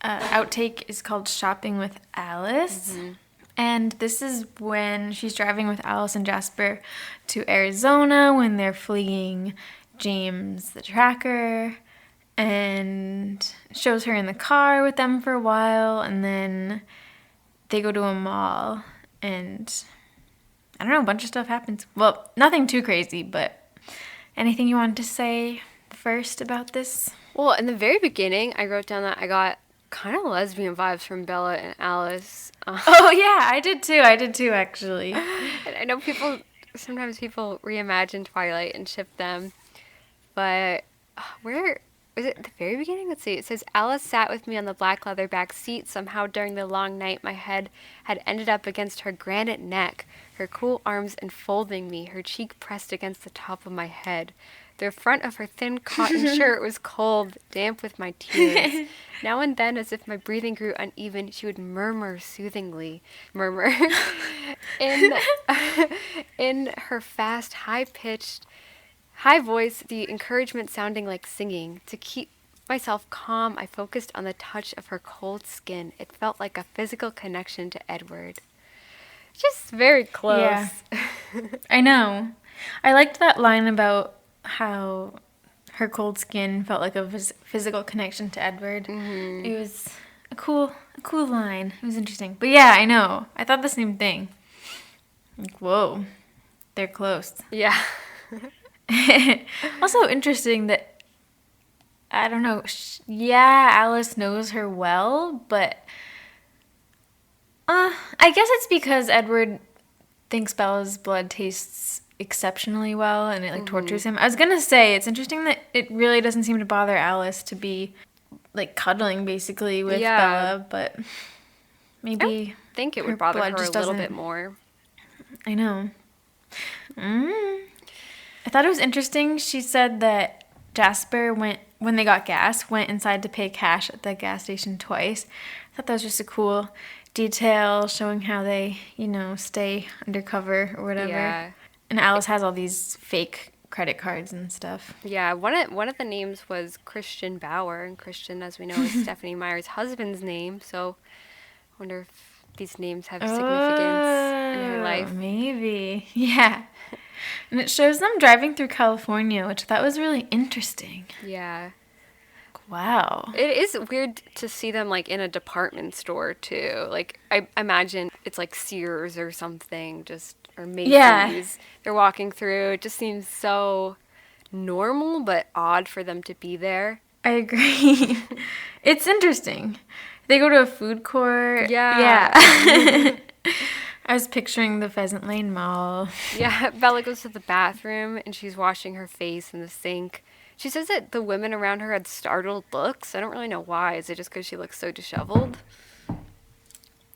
Speaker 2: outtake is called Shopping with Alice. Mm-hmm. And this is when she's driving with Alice and Jasper to Arizona when they're fleeing James the tracker, and shows her in the car with them for a while, and then they go to a mall, and I don't know, a bunch of stuff happens. Well, nothing too crazy, but anything you wanted to say first about this?
Speaker 3: Well, in the very beginning, I wrote down that I got kind of lesbian vibes from Bella and Alice.
Speaker 2: Oh, yeah, I did too, actually.
Speaker 3: And I know sometimes people reimagine Twilight and ship them, but where is it? The very beginning? Let's see. It says, Alice sat with me on the black leather back seat. Somehow during the long night, my head had ended up against her granite neck, her cool arms enfolding me, her cheek pressed against the top of my head. The front of her thin cotton shirt was cold, damp with my tears. Now and then, as if my breathing grew uneven, she would murmur soothingly. In her fast, high-pitched, high voice, the encouragement sounding like singing. To keep myself calm, I focused on the touch of her cold skin. It felt like a physical connection to Edward. Just very close.
Speaker 2: Yeah. I know. I liked that line about how her cold skin felt like a physical connection to Edward. Mm-hmm. It was a cool line. It was interesting. But yeah, I know. I thought the same thing. Like, whoa, they're close.
Speaker 3: Yeah.
Speaker 2: Also interesting that, I don't know, Alice knows her well, but I guess it's because Edward thinks Bella's blood tastes exceptionally well and it tortures him. I was gonna say, it's interesting that it really doesn't seem to bother Alice to be cuddling basically with Bella, but maybe
Speaker 3: I think it would bother her a little bit more.
Speaker 2: I know. I thought it was interesting. She said that Jasper when they got gas, went inside to pay cash at the gas station twice. I thought that was just a cool detail showing how they, stay undercover or whatever. Yeah. And Alice has all these fake credit cards and stuff.
Speaker 3: Yeah, one of the names was Christian Bauer, and Christian, as we know, is Stephenie Meyer's husband's name. So I wonder if these names have significance in her life.
Speaker 2: Maybe. Yeah. And it shows them driving through California, which I thought was really interesting.
Speaker 3: Yeah.
Speaker 2: Wow.
Speaker 3: It is weird to see them in a department store too. I imagine it's Sears or something, or Macy's. Yeah. They're walking through. It just seems so normal but odd for them to be there.
Speaker 2: I agree. It's interesting. They go to a food court.
Speaker 3: Yeah.
Speaker 2: I was picturing the Pheasant Lane Mall.
Speaker 3: Yeah, Bella goes to the bathroom and she's washing her face in the sink. She says that the women around her had startled looks. I don't really know why. Is it just because she looks so disheveled?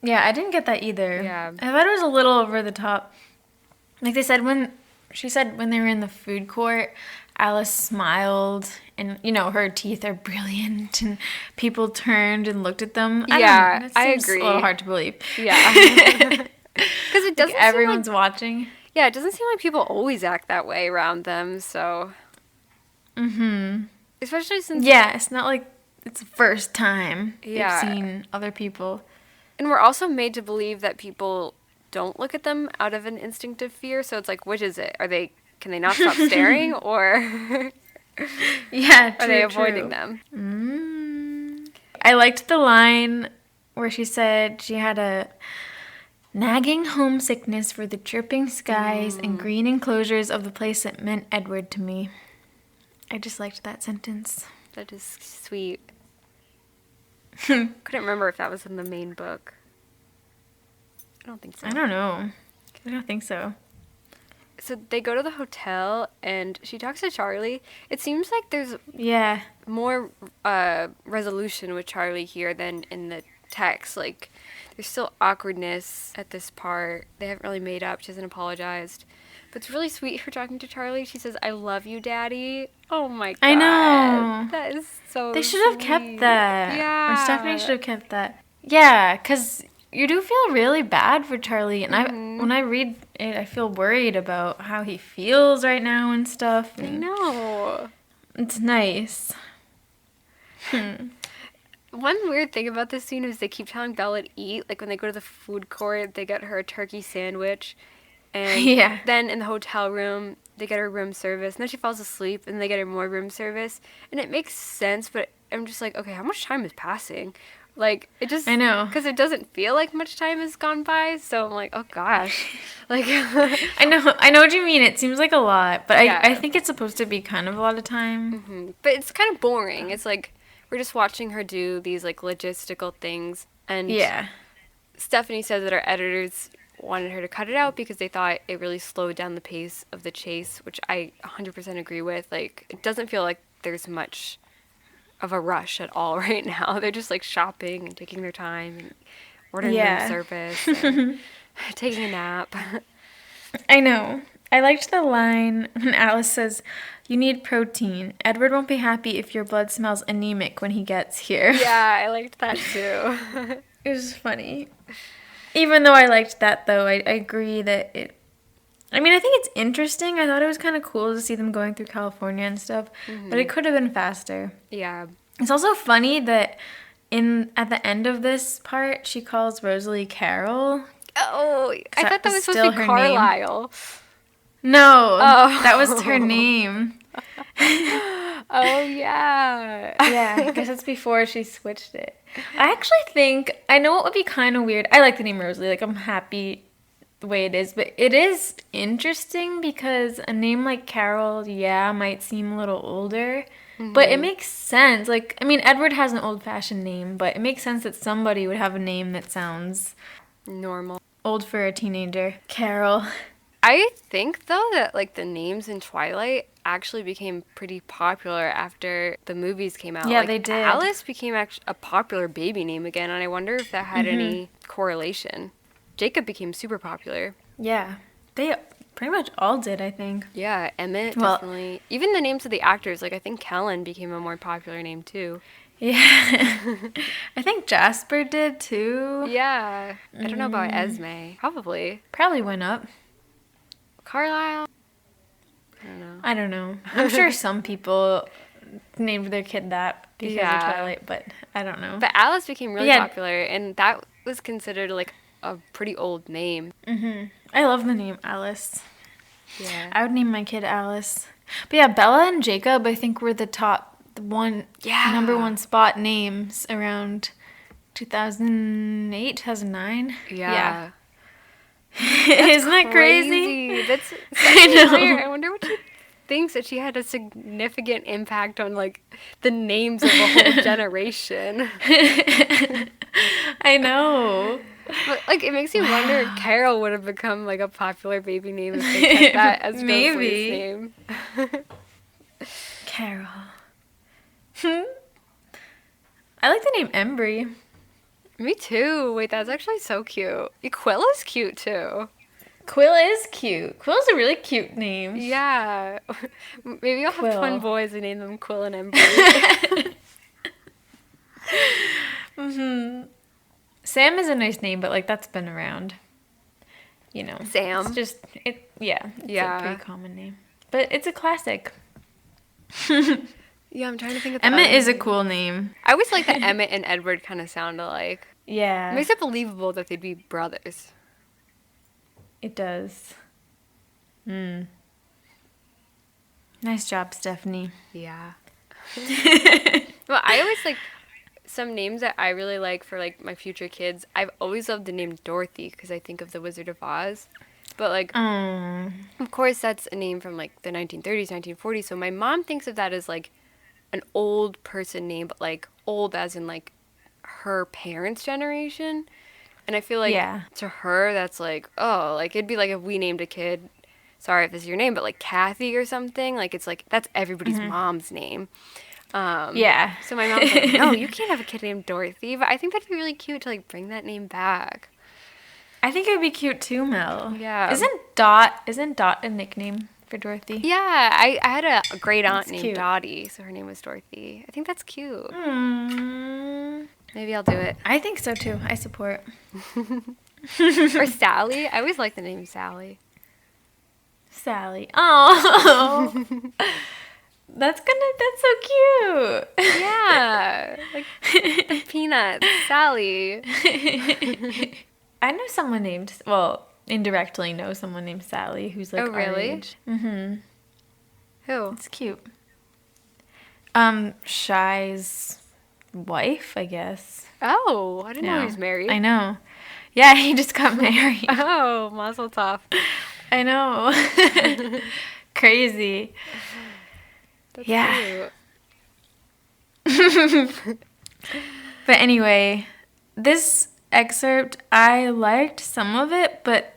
Speaker 2: Yeah, I didn't get that either.
Speaker 3: Yeah.
Speaker 2: I thought it was a little over the top. They said she said when they were in the food court, Alice smiled and, her teeth are brilliant and people turned and looked at them.
Speaker 3: I agree.
Speaker 2: A little hard to believe.
Speaker 3: Yeah. Because it doesn't
Speaker 2: everyone's watching.
Speaker 3: Yeah, it doesn't seem like people always act that way around them, so.
Speaker 2: Mm-hmm.
Speaker 3: Especially since.
Speaker 2: Yeah, it's not like it's the first time they've seen other people.
Speaker 3: And we're also made to believe that people don't look at them out of an instinctive fear, so it's which is it? Can they not stop staring, or
Speaker 2: yeah,
Speaker 3: are they avoiding them?
Speaker 2: I liked the line where she said she had a nagging homesickness for the dripping skies and green enclosures of the place that meant Edward to me. I just liked that sentence.
Speaker 3: That is sweet. Couldn't remember if that was in the main book. I don't think so.
Speaker 2: I don't know. I don't think so.
Speaker 3: So they go to the hotel, and she talks to Charlie. It seems like there's more resolution with Charlie here than in the text. Like, there's still awkwardness at this part. They haven't really made up. She hasn't apologized. But it's really sweet her talking to Charlie. She says, "I love you, Daddy." Oh, my God.
Speaker 2: I know.
Speaker 3: That is so
Speaker 2: They should have kept that.
Speaker 3: Yeah.
Speaker 2: Or Stephenie should have kept that. Yeah, because you do feel really bad for Charlie. And when I read it, I feel worried about how he feels right now and stuff. And
Speaker 3: I know.
Speaker 2: It's nice.
Speaker 3: One weird thing about this scene is they keep telling Bella to eat. Like, when they go to the food court, they get her a turkey sandwich. And then in the hotel room, they get her room service. And then she falls asleep, and they get her more room service. And it makes sense, but I'm just like, okay, how much time is passing? Like, it just...
Speaker 2: I know.
Speaker 3: Because it doesn't feel like much time has gone by. So I'm like, oh, gosh. Like...
Speaker 2: I know what you mean. It seems like a lot. But I think it's supposed to be kind of a lot of time.
Speaker 3: Mm-hmm. But it's kind of boring. It's like, we're just watching her do these, like, logistical things. And Stephenie says that our editors wanted her to cut it out because they thought it really slowed down the pace of the chase, which I 100% agree with. Like, it doesn't feel like there's much of a rush at all right now. They're just, like, shopping and taking their time and ordering room service and taking a nap.
Speaker 2: I know. I liked the line when Alice says, "You need protein. Edward won't be happy if your blood smells anemic when he gets here."
Speaker 3: Yeah, I liked that too.
Speaker 2: It was funny. Even though I liked that, though, I agree that it... I mean, I think it's interesting. I thought it was kind of cool to see them going through California and stuff, but it could have been faster.
Speaker 3: Yeah.
Speaker 2: It's also funny that at the end of this part, she calls Rosalie Carol.
Speaker 3: Oh, I thought that was supposed to be Carlisle.
Speaker 2: No, that was her name.
Speaker 3: Oh, yeah.
Speaker 2: Yeah, I guess it's before she switched it. I actually think, I know it would be kind of weird. I like the name Rosalie. Like, I'm happy the way it is. But it is interesting because a name like Carol, might seem a little older. But it makes sense. Like, I mean, Edward has an old-fashioned name, but it makes sense that somebody would have a name that sounds...
Speaker 3: normal.
Speaker 2: Old for a teenager. Carol.
Speaker 3: I think, though, that, like, the names in Twilight actually became pretty popular after the movies came out.
Speaker 2: Yeah,
Speaker 3: like,
Speaker 2: they did.
Speaker 3: Alice became a popular baby name again, and I wonder if that had any correlation. Jacob became super popular.
Speaker 2: Yeah. They pretty much all did, I think.
Speaker 3: Yeah, Emmett, definitely. Even the names of the actors, like, I think Kellen became a more popular name, too.
Speaker 2: Yeah. I think Jasper did, too.
Speaker 3: Yeah. I don't know about Esme. Probably.
Speaker 2: Probably went up.
Speaker 3: Carlisle?
Speaker 2: I don't know. I'm sure some people named their kid that because of Twilight, but I don't know.
Speaker 3: But Alice became really popular, and that was considered, like, a pretty old name.
Speaker 2: I love the name Alice.
Speaker 3: Yeah.
Speaker 2: I would name my kid Alice. But yeah, Bella and Jacob, I think, were number one spot names around 2008, 2009.
Speaker 3: Yeah.
Speaker 2: Isn't that crazy?
Speaker 3: That's I know. Weird. I wonder what she thinks, that she had a significant impact on, like, the names of a whole generation.
Speaker 2: I know.
Speaker 3: But, like, it makes you wonder if Carol would have become, like, a popular baby name if they kept that as Rosalie's name.
Speaker 2: Carol. I like the name Embry.
Speaker 3: Me too. Wait, that's actually so cute. Quill is cute too.
Speaker 2: Quill is cute. Quill's a really cute name.
Speaker 3: Yeah. Maybe I'll have twin boys and name them Quill and Embry.
Speaker 2: Sam is a nice name, but, like, that's been around. You know.
Speaker 3: Sam.
Speaker 2: It's just, it's a pretty common name. But it's a classic.
Speaker 3: Yeah, I'm trying to think of
Speaker 2: Emmett is a cool name.
Speaker 3: I always like that Emmett and Edward kind of sound alike.
Speaker 2: Yeah.
Speaker 3: It makes it believable that they'd be brothers.
Speaker 2: It does. Nice job, Stephenie.
Speaker 3: Yeah. Well, I always, like, some names that I really like for, like, my future kids, I've always loved the name Dorothy because I think of The Wizard of Oz. But, like, of course, that's a name from, like, the 1930s, 1940s. So my mom thinks of that as, like, an old person name, but, like, old as in, like, her parents' generation. And I feel like to her, that's, like, oh, like, it'd be like if we named a kid, sorry if this is your name, but, like, Kathy or something. Like, it's, like, that's everybody's mom's name. So my mom's like, no, you can't have a kid named Dorothy. But I think that'd be really cute to, like, bring that name back.
Speaker 2: I think it'd be cute too, Mel.
Speaker 3: Yeah.
Speaker 2: Isn't Dot a nickname for Dorothy?
Speaker 3: Yeah, I had a great aunt
Speaker 2: That's
Speaker 3: named
Speaker 2: cute.
Speaker 3: Dottie, so her name was Dorothy. I think that's cute.
Speaker 2: Mm.
Speaker 3: Maybe I'll do it.
Speaker 2: I think so too. I support.
Speaker 3: Or Sally. I always like the name Sally.
Speaker 2: Sally. Oh. That's so cute.
Speaker 3: Yeah. Like the peanuts. Sally.
Speaker 2: I know someone named, well, indirectly know someone named Sally who's like
Speaker 3: Oh, really?
Speaker 2: our age. Mm-hmm.
Speaker 3: Who?
Speaker 2: It's cute. Shy's wife, I guess.
Speaker 3: Oh, I didn't know he was married.
Speaker 2: I know. Yeah, he just got married.
Speaker 3: Oh, mazel tov.
Speaker 2: I know. Crazy.
Speaker 3: That's
Speaker 2: Yeah.
Speaker 3: cute.
Speaker 2: But anyway, this excerpt, I liked some of it, but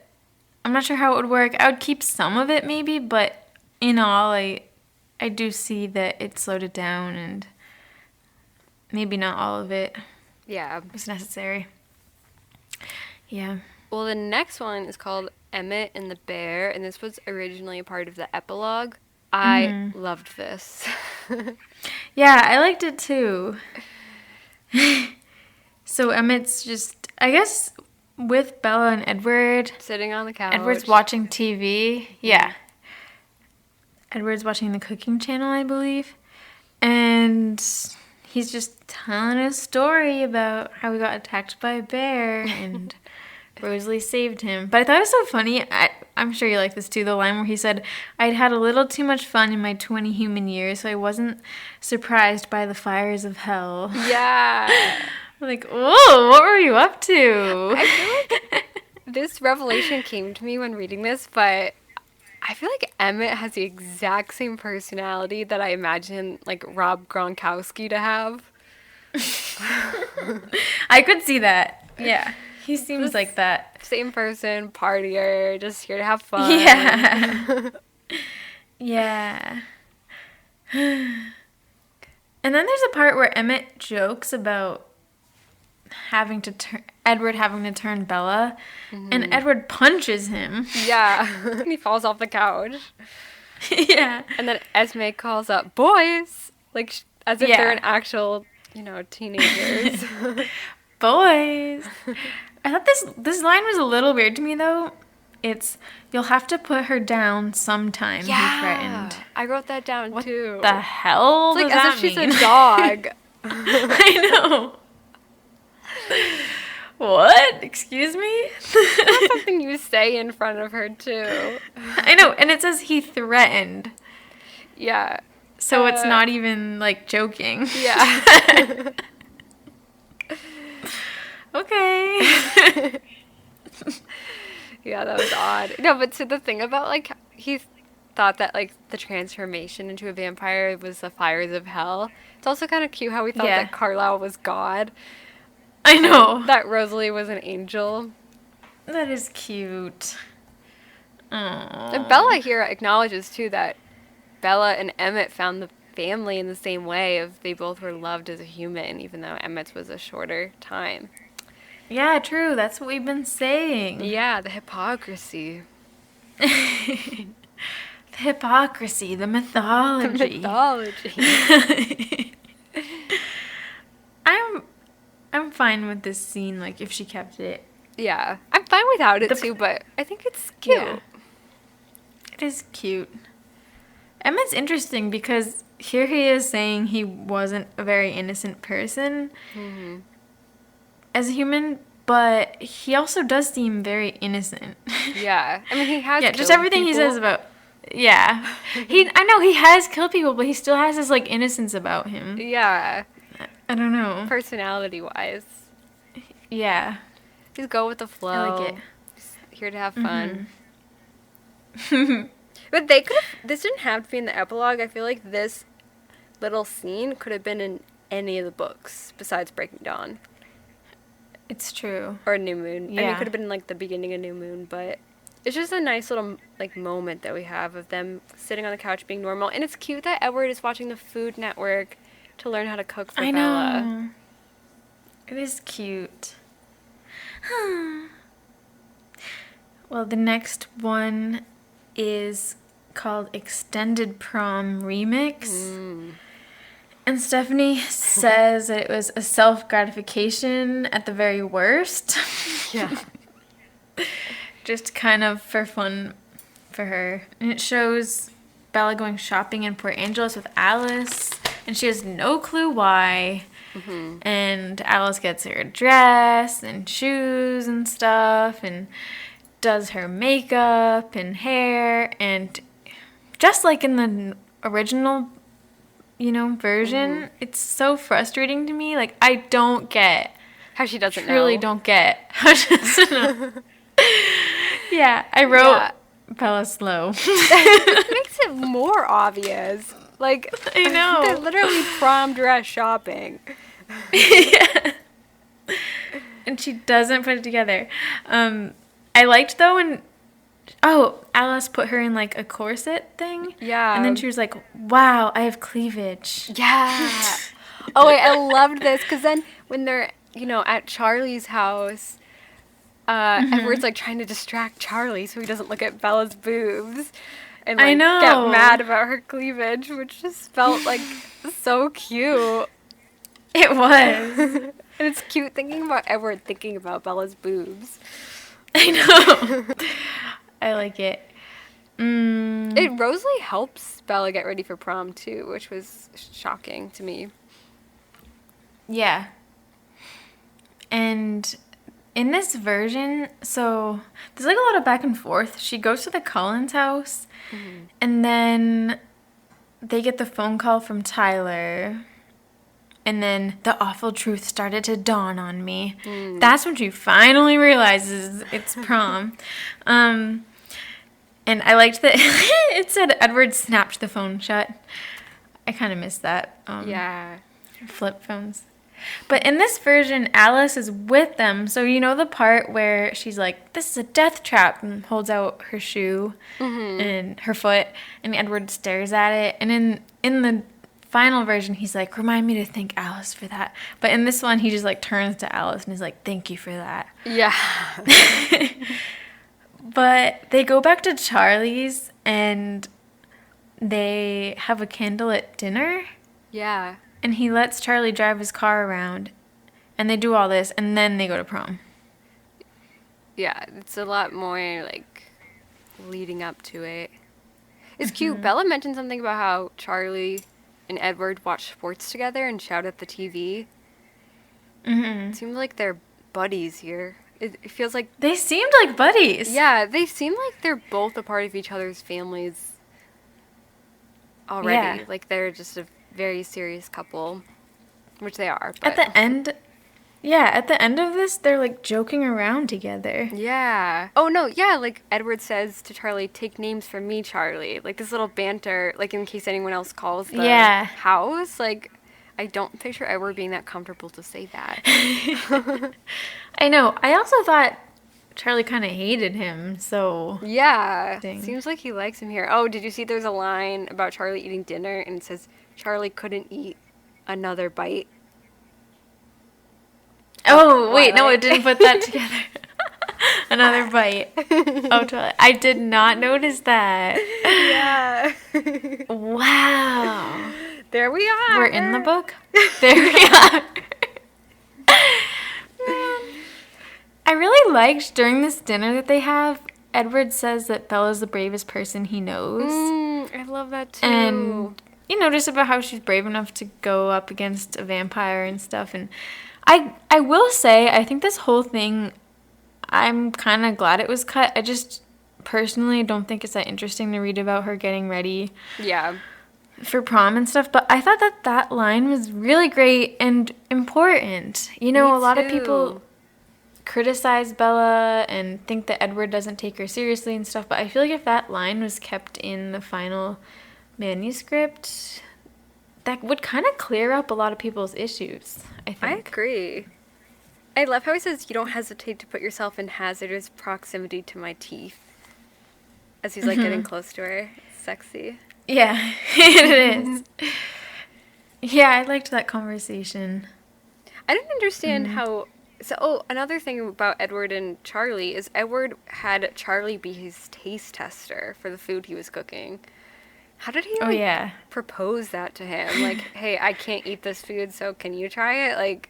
Speaker 2: I'm not sure how it would work. I would keep some of it maybe, but in all, I do see that it slowed it down, and maybe not all of it was necessary. Yeah.
Speaker 3: Well, the next one is called Emmett and the Bear, and this was originally a part of the epilogue. I loved this.
Speaker 2: Yeah, I liked it too. So Emmett's just, I guess, with Bella and Edward.
Speaker 3: Sitting on the couch.
Speaker 2: Edward's watching TV. Yeah. Edward's watching the cooking channel, I believe. And he's just telling a story about how he got attacked by a bear and Rosalie saved him. But I thought it was so funny. I'm sure you like this too, the line where he said, "I'd had a little too much fun in my 20 human years, so I wasn't surprised by the fires of hell."
Speaker 3: Yeah.
Speaker 2: Like, whoa, what were you up to?
Speaker 3: I feel like this revelation came to me when reading this, but I feel like Emmett has the exact same personality that I imagine, like, Rob Gronkowski to have.
Speaker 2: I could see that. Yeah. He seems
Speaker 3: Just
Speaker 2: like that.
Speaker 3: Same person, partier, just here to have fun.
Speaker 2: Yeah. Yeah. And then there's a part where Emmett jokes about Edward having to turn Bella, and Edward punches him.
Speaker 3: Yeah. And he falls off the couch.
Speaker 2: Yeah.
Speaker 3: And then Esme calls up, "Boys!" Like, as if they're an actual, teenagers.
Speaker 2: Boys. I thought this line was a little weird to me, though. It's, "You'll have to put her down sometime," he threatened.
Speaker 3: I wrote that down, too.
Speaker 2: What the hell
Speaker 3: It's
Speaker 2: does
Speaker 3: like
Speaker 2: that
Speaker 3: as if
Speaker 2: mean?
Speaker 3: she's a dog.
Speaker 2: I know. What? Excuse me?
Speaker 3: That's something you say in front of her, too.
Speaker 2: I know, and it says he threatened.
Speaker 3: Yeah.
Speaker 2: So it's not even, like, joking.
Speaker 3: Yeah.
Speaker 2: Okay.
Speaker 3: Yeah, that was odd. No, but so the thing about, like, he thought that, like, the transformation into a vampire was the fires of hell. It's also kind of cute how we thought that Carlisle was God.
Speaker 2: I know.
Speaker 3: That Rosalie was an angel.
Speaker 2: That is cute. Aww.
Speaker 3: And Bella here acknowledges, too, that Bella and Emmett found the family in the same way of they both were loved as a human, even though Emmett's was a shorter time.
Speaker 2: Yeah, true. That's what we've been saying.
Speaker 3: Yeah, the hypocrisy.
Speaker 2: The hypocrisy, the mythology.
Speaker 3: The mythology.
Speaker 2: I'm fine with this scene, like, if she kept it.
Speaker 3: Yeah, I'm fine without it too, but I think it's cute.
Speaker 2: Yeah. It is cute. Emmett's interesting because here he is saying he wasn't a very innocent person as a human, but he also does seem very innocent.
Speaker 3: Yeah, I mean, he has
Speaker 2: just everything he says about... Yeah. I know he has killed people, but he still has this, like, innocence about him.
Speaker 3: Yeah.
Speaker 2: I don't know.
Speaker 3: Personality-wise.
Speaker 2: Yeah.
Speaker 3: Just go with the flow.
Speaker 2: I like it.
Speaker 3: Just here to have fun. But they could have... This didn't have to be in the epilogue. I feel like this little scene could have been in any of the books besides Breaking Dawn.
Speaker 2: It's true.
Speaker 3: Or New Moon.
Speaker 2: Yeah.
Speaker 3: I mean, it could have been, like, the beginning of New Moon, but... It's just a nice little, like, moment that we have of them sitting on the couch being normal. And it's cute that Edward is watching the Food Network to learn how to cook for Bella.
Speaker 2: Know. It is cute. Well, the next one is called Extended Prom Remix. And Stephenie says that it was a self-gratification at the very worst.
Speaker 3: Yeah.
Speaker 2: Just kind of for fun for her. And it shows Bella going shopping in Port Angeles with Alice, and she has no clue why. And Alice gets her a dress and shoes and stuff and does her makeup and hair, and just like in the original, version, it's so frustrating to me. Like, I don't get
Speaker 3: how she doesn't know.
Speaker 2: Truly don't get how she doesn't know. Yeah, I wrote Bella slow.
Speaker 3: It makes it more obvious. Like,
Speaker 2: I know.
Speaker 3: They're literally prom dress shopping.
Speaker 2: Yeah. And she doesn't put it together. I liked, though, when... Oh, Alice put her in, like, a corset thing.
Speaker 3: Yeah.
Speaker 2: And then she was like, wow, I have cleavage.
Speaker 3: Yeah. Oh, wait, I loved this. Because then when they're, at Charlie's house... Edward's like trying to distract Charlie so he doesn't look at Bella's boobs and like get mad about her cleavage, which just felt like so cute.
Speaker 2: It was.
Speaker 3: And it's cute thinking about Edward thinking about Bella's boobs.
Speaker 2: I know. I like it.
Speaker 3: Rosalie helps Bella get ready for prom too, which was shocking to me.
Speaker 2: Yeah. And in this version, so there's like a lot of back and forth. She goes to the Collins house, and then they get the phone call from Tyler, and then the awful truth started to dawn on me. That's when she finally realizes it's prom. And I liked that it said Edward snapped the phone shut. I kind of missed that.
Speaker 3: Yeah.
Speaker 2: Flip phones. But in this version, Alice is with them. So you know the part where she's like, this is a death trap, and holds out her shoe and her foot, and Edward stares at it. And in the final version, he's like, remind me to thank Alice for that. But in this one, he just like turns to Alice and is like, thank you for that.
Speaker 3: Yeah.
Speaker 2: But they go back to Charlie's, and they have a candlelit dinner.
Speaker 3: Yeah.
Speaker 2: And he lets Charlie drive his car around, and they do all this, and then they go to prom.
Speaker 3: Yeah, it's a lot more, like, leading up to it. It's cute. Bella mentioned something about how Charlie and Edward watch sports together and shout at the TV. It seems like they're buddies here. It feels like...
Speaker 2: They seemed like buddies.
Speaker 3: Yeah, they seem like they're both a part of each other's families already.
Speaker 2: Yeah.
Speaker 3: Like, they're just a very serious couple, which they are. But.
Speaker 2: At the end of this, they're like joking around together.
Speaker 3: Yeah. Oh no, yeah, like Edward says to Charlie, take names for me, Charlie. Like this little banter, like in case anyone else calls the house. Like, I don't picture Edward being that comfortable to say that.
Speaker 2: I know. I also thought Charlie kind of hated him, so...
Speaker 3: Yeah. Seems like he likes him here. Oh, did you see there's a line about Charlie eating dinner, and it says, Charlie couldn't eat another bite?
Speaker 2: Oh, wait, no, it didn't put that together. Another bite. Oh, Twilight. I did not notice that.
Speaker 3: Yeah.
Speaker 2: Wow.
Speaker 3: There we are.
Speaker 2: We're in the book? There we are. I really liked during this dinner that they have, Edward says that Bella's the bravest person he knows.
Speaker 3: I love that too.
Speaker 2: And you know, just about how she's brave enough to go up against a vampire and stuff. And I will say, I think this whole thing, I'm kind of glad it was cut. I just personally don't think it's that interesting to read about her getting ready.
Speaker 3: Yeah.
Speaker 2: for prom and stuff, but I thought that line was really great and important. You know,
Speaker 3: Me
Speaker 2: a lot of
Speaker 3: too.
Speaker 2: people criticize Bella and think that Edward doesn't take her seriously and stuff, but I feel like if that line was kept in the final manuscript, that would kind of clear up a lot of people's issues, I think.
Speaker 3: I agree. I love how he says, "You don't hesitate to put yourself in hazardous proximity to my teeth." As he's, like, getting close to her. It's sexy.
Speaker 2: Yeah, it is. Yeah, I liked that conversation.
Speaker 3: I didn't understand how... So, another thing about Edward and Charlie is Edward had Charlie be his taste tester for the food he was cooking. How did he, propose that to him? Like, hey, I can't eat this food, so can you try it? Like,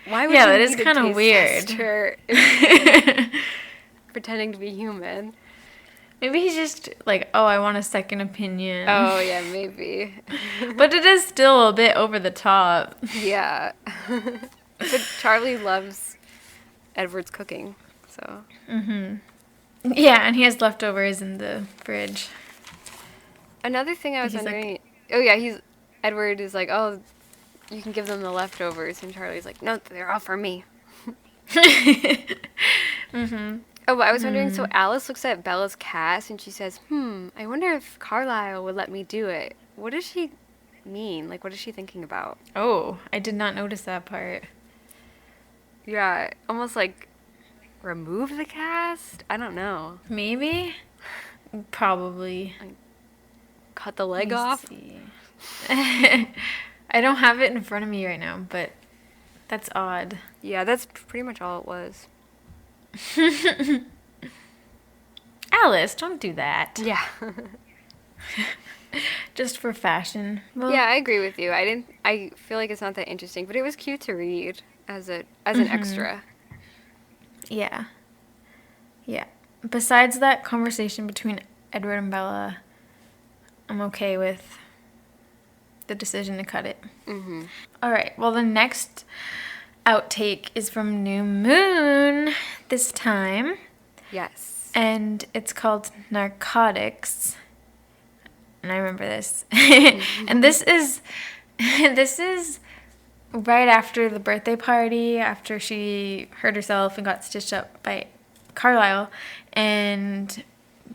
Speaker 3: why would
Speaker 2: that
Speaker 3: you
Speaker 2: is
Speaker 3: need a
Speaker 2: kind of
Speaker 3: taste
Speaker 2: weird.
Speaker 3: tester if pretending to be human?
Speaker 2: Maybe he's just like, oh, I want a second opinion.
Speaker 3: Oh, yeah, maybe.
Speaker 2: But it is still a bit over the top.
Speaker 3: Yeah. But Charlie loves Edward's cooking, so.
Speaker 2: Yeah, and he has leftovers in the fridge.
Speaker 3: Another thing I was
Speaker 2: He's
Speaker 3: wondering... Edward is like, oh, you can give them the leftovers. And Charlie's like, no, they're all for me. Oh, but I was wondering, so Alice looks at Bella's cast and she says, I wonder if Carlisle would let me do it. What does she mean? Like, what is she thinking about?
Speaker 2: Oh, I did not notice that part.
Speaker 3: Yeah, almost like remove the cast? I don't know.
Speaker 2: Maybe? Probably.
Speaker 3: Cut the leg off?
Speaker 2: I don't have it in front of me right now, but that's odd.
Speaker 3: Yeah, that's pretty much all it was.
Speaker 2: Alice, don't do that.
Speaker 3: Yeah.
Speaker 2: Just for fashion. Well,
Speaker 3: Yeah, I agree with you. I feel like it's not that interesting, but it was cute to read as an extra.
Speaker 2: Yeah. Yeah. Besides that conversation between Edward and Bella, I'm okay with the decision to cut it. All right. Well, the next outtake is from New Moon this time.
Speaker 3: Yes.
Speaker 2: And it's called Narcotics. And I remember this. And this is right after the birthday party, after she hurt herself and got stitched up by Carlisle. And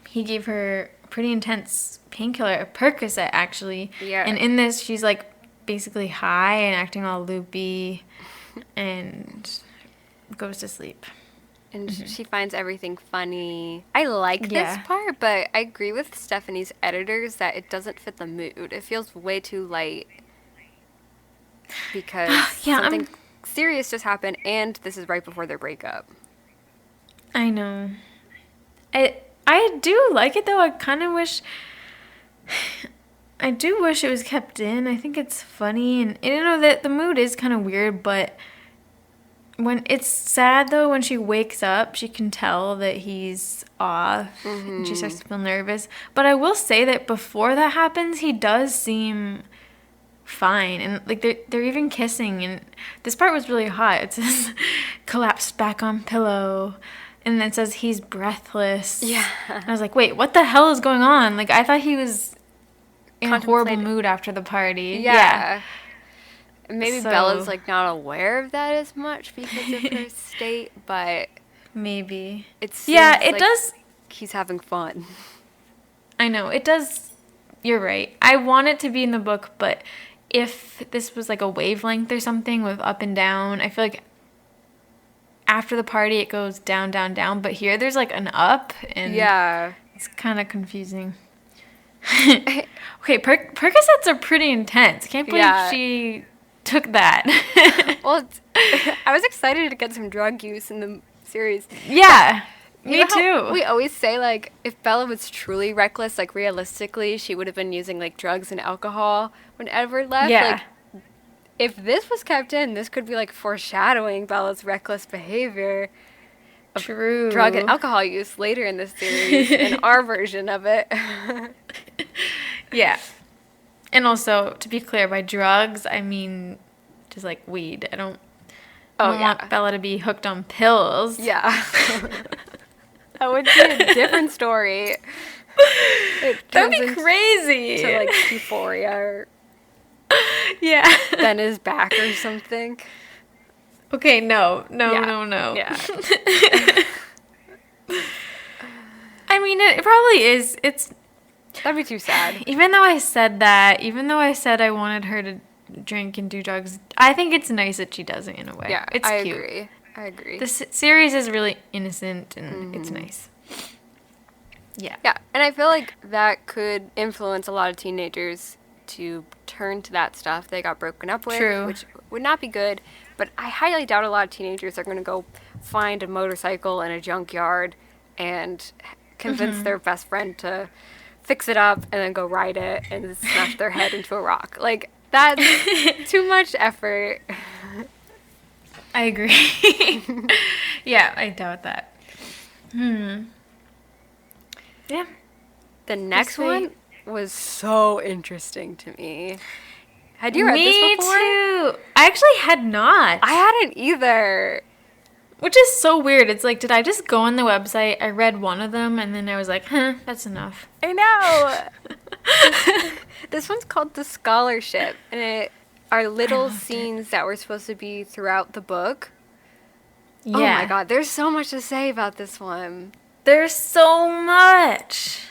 Speaker 2: he gave her a pretty intense painkiller, a Percocet, actually.
Speaker 3: Yeah.
Speaker 2: And in this, she's, like, basically high and acting all loopy and goes to sleep.
Speaker 3: And she finds everything funny. I like this part, but I agree with Stephenie's editors that it doesn't fit the mood. It feels way too light because something serious just happened, and this is right before their breakup.
Speaker 2: I know. I do like it, though. I kind of wish... I do wish it was kept in. I think it's funny, and you know that the mood is kind of weird, but... When it's sad, though, when she wakes up, she can tell that he's off, and she starts to feel nervous. But I will say that before that happens, he does seem fine, and like they're even kissing. And this part was really hot. It says collapsed back on pillow, and then it says he's breathless.
Speaker 3: Yeah,
Speaker 2: and I was like, wait, what the hell is going on? Like, I thought he was in a horrible mood after the party. Yeah.
Speaker 3: Maybe Bella's, like, not aware of that as much because of her state, but...
Speaker 2: Maybe.
Speaker 3: It seems like
Speaker 2: does...
Speaker 3: he's having fun.
Speaker 2: I know. It does... You're right. I want it to be in the book, but if this was, like, a wavelength or something with up and down, I feel like after the party it goes down, down, down, but here there's, like, an up, and it's kind of confusing. Okay, Percocets are pretty intense. Can't believe she... took that.
Speaker 3: Well, I was excited to get some drug use in the series.
Speaker 2: Yeah, me too.
Speaker 3: We always say, like, if Bella was truly reckless, like, realistically, she would have been using, like, drugs and alcohol when Edward left.
Speaker 2: Yeah.
Speaker 3: Like, if this was kept in, this could be, like, foreshadowing Bella's reckless behavior of drug and alcohol use later in the series in our version of it.
Speaker 2: Yeah. And also, to be clear, by drugs, I mean just, like, weed. I don't want Bella to be hooked on pills.
Speaker 3: Yeah. That would be a different story.
Speaker 2: That'd be crazy.
Speaker 3: To like Euphoria or
Speaker 2: yeah.
Speaker 3: Ben is back or something.
Speaker 2: Okay, no.
Speaker 3: Yeah.
Speaker 2: I mean, it probably is.
Speaker 3: That'd be too sad.
Speaker 2: Even though I said I wanted her to drink and do drugs, I think it's nice that she doesn't in a way.
Speaker 3: Yeah,
Speaker 2: it's
Speaker 3: I
Speaker 2: cute.
Speaker 3: I agree.
Speaker 2: The series is really innocent and it's nice. Yeah.
Speaker 3: Yeah, and I feel like that could influence a lot of teenagers to turn to that stuff they got broken up with,
Speaker 2: True.
Speaker 3: which would not be good. But I highly doubt a lot of teenagers are going to go find a motorcycle in a junkyard and convince their best friend to fix it up and then go ride it and smash their head into a rock. Like, that's too much effort.
Speaker 2: I agree. Yeah, I doubt that. Yeah.
Speaker 3: The next one was so interesting to me. Had you read this before?
Speaker 2: Me too. I actually had not.
Speaker 3: I hadn't either.
Speaker 2: Which is so weird. It's like, did I just go on the website, I read one of them, and then I was like, that's enough.
Speaker 3: I know. This one's called The Scholarship, and it are little scenes that were supposed to be throughout the book.
Speaker 2: Yeah.
Speaker 3: Oh my god, there's so much to say about this one.
Speaker 2: There's so much.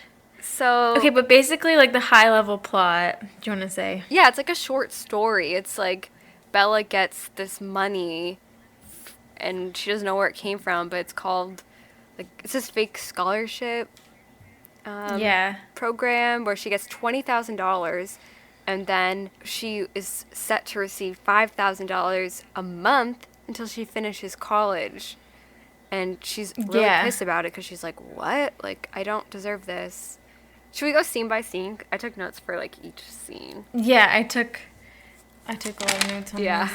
Speaker 3: So...
Speaker 2: Okay, but basically, like, the high-level plot, do you want to say?
Speaker 3: Yeah, it's like a short story. It's like Bella gets this money, and she doesn't know where it came from, but it's called, like, it's this fake scholarship program where she gets $20,000, and then she is set to receive $5,000 a month until she finishes college. And she's really pissed about it because she's like, what? Like, I don't deserve this. Should we go scene by scene? I took notes for, like, each scene.
Speaker 2: Yeah, I took a lot of notes on this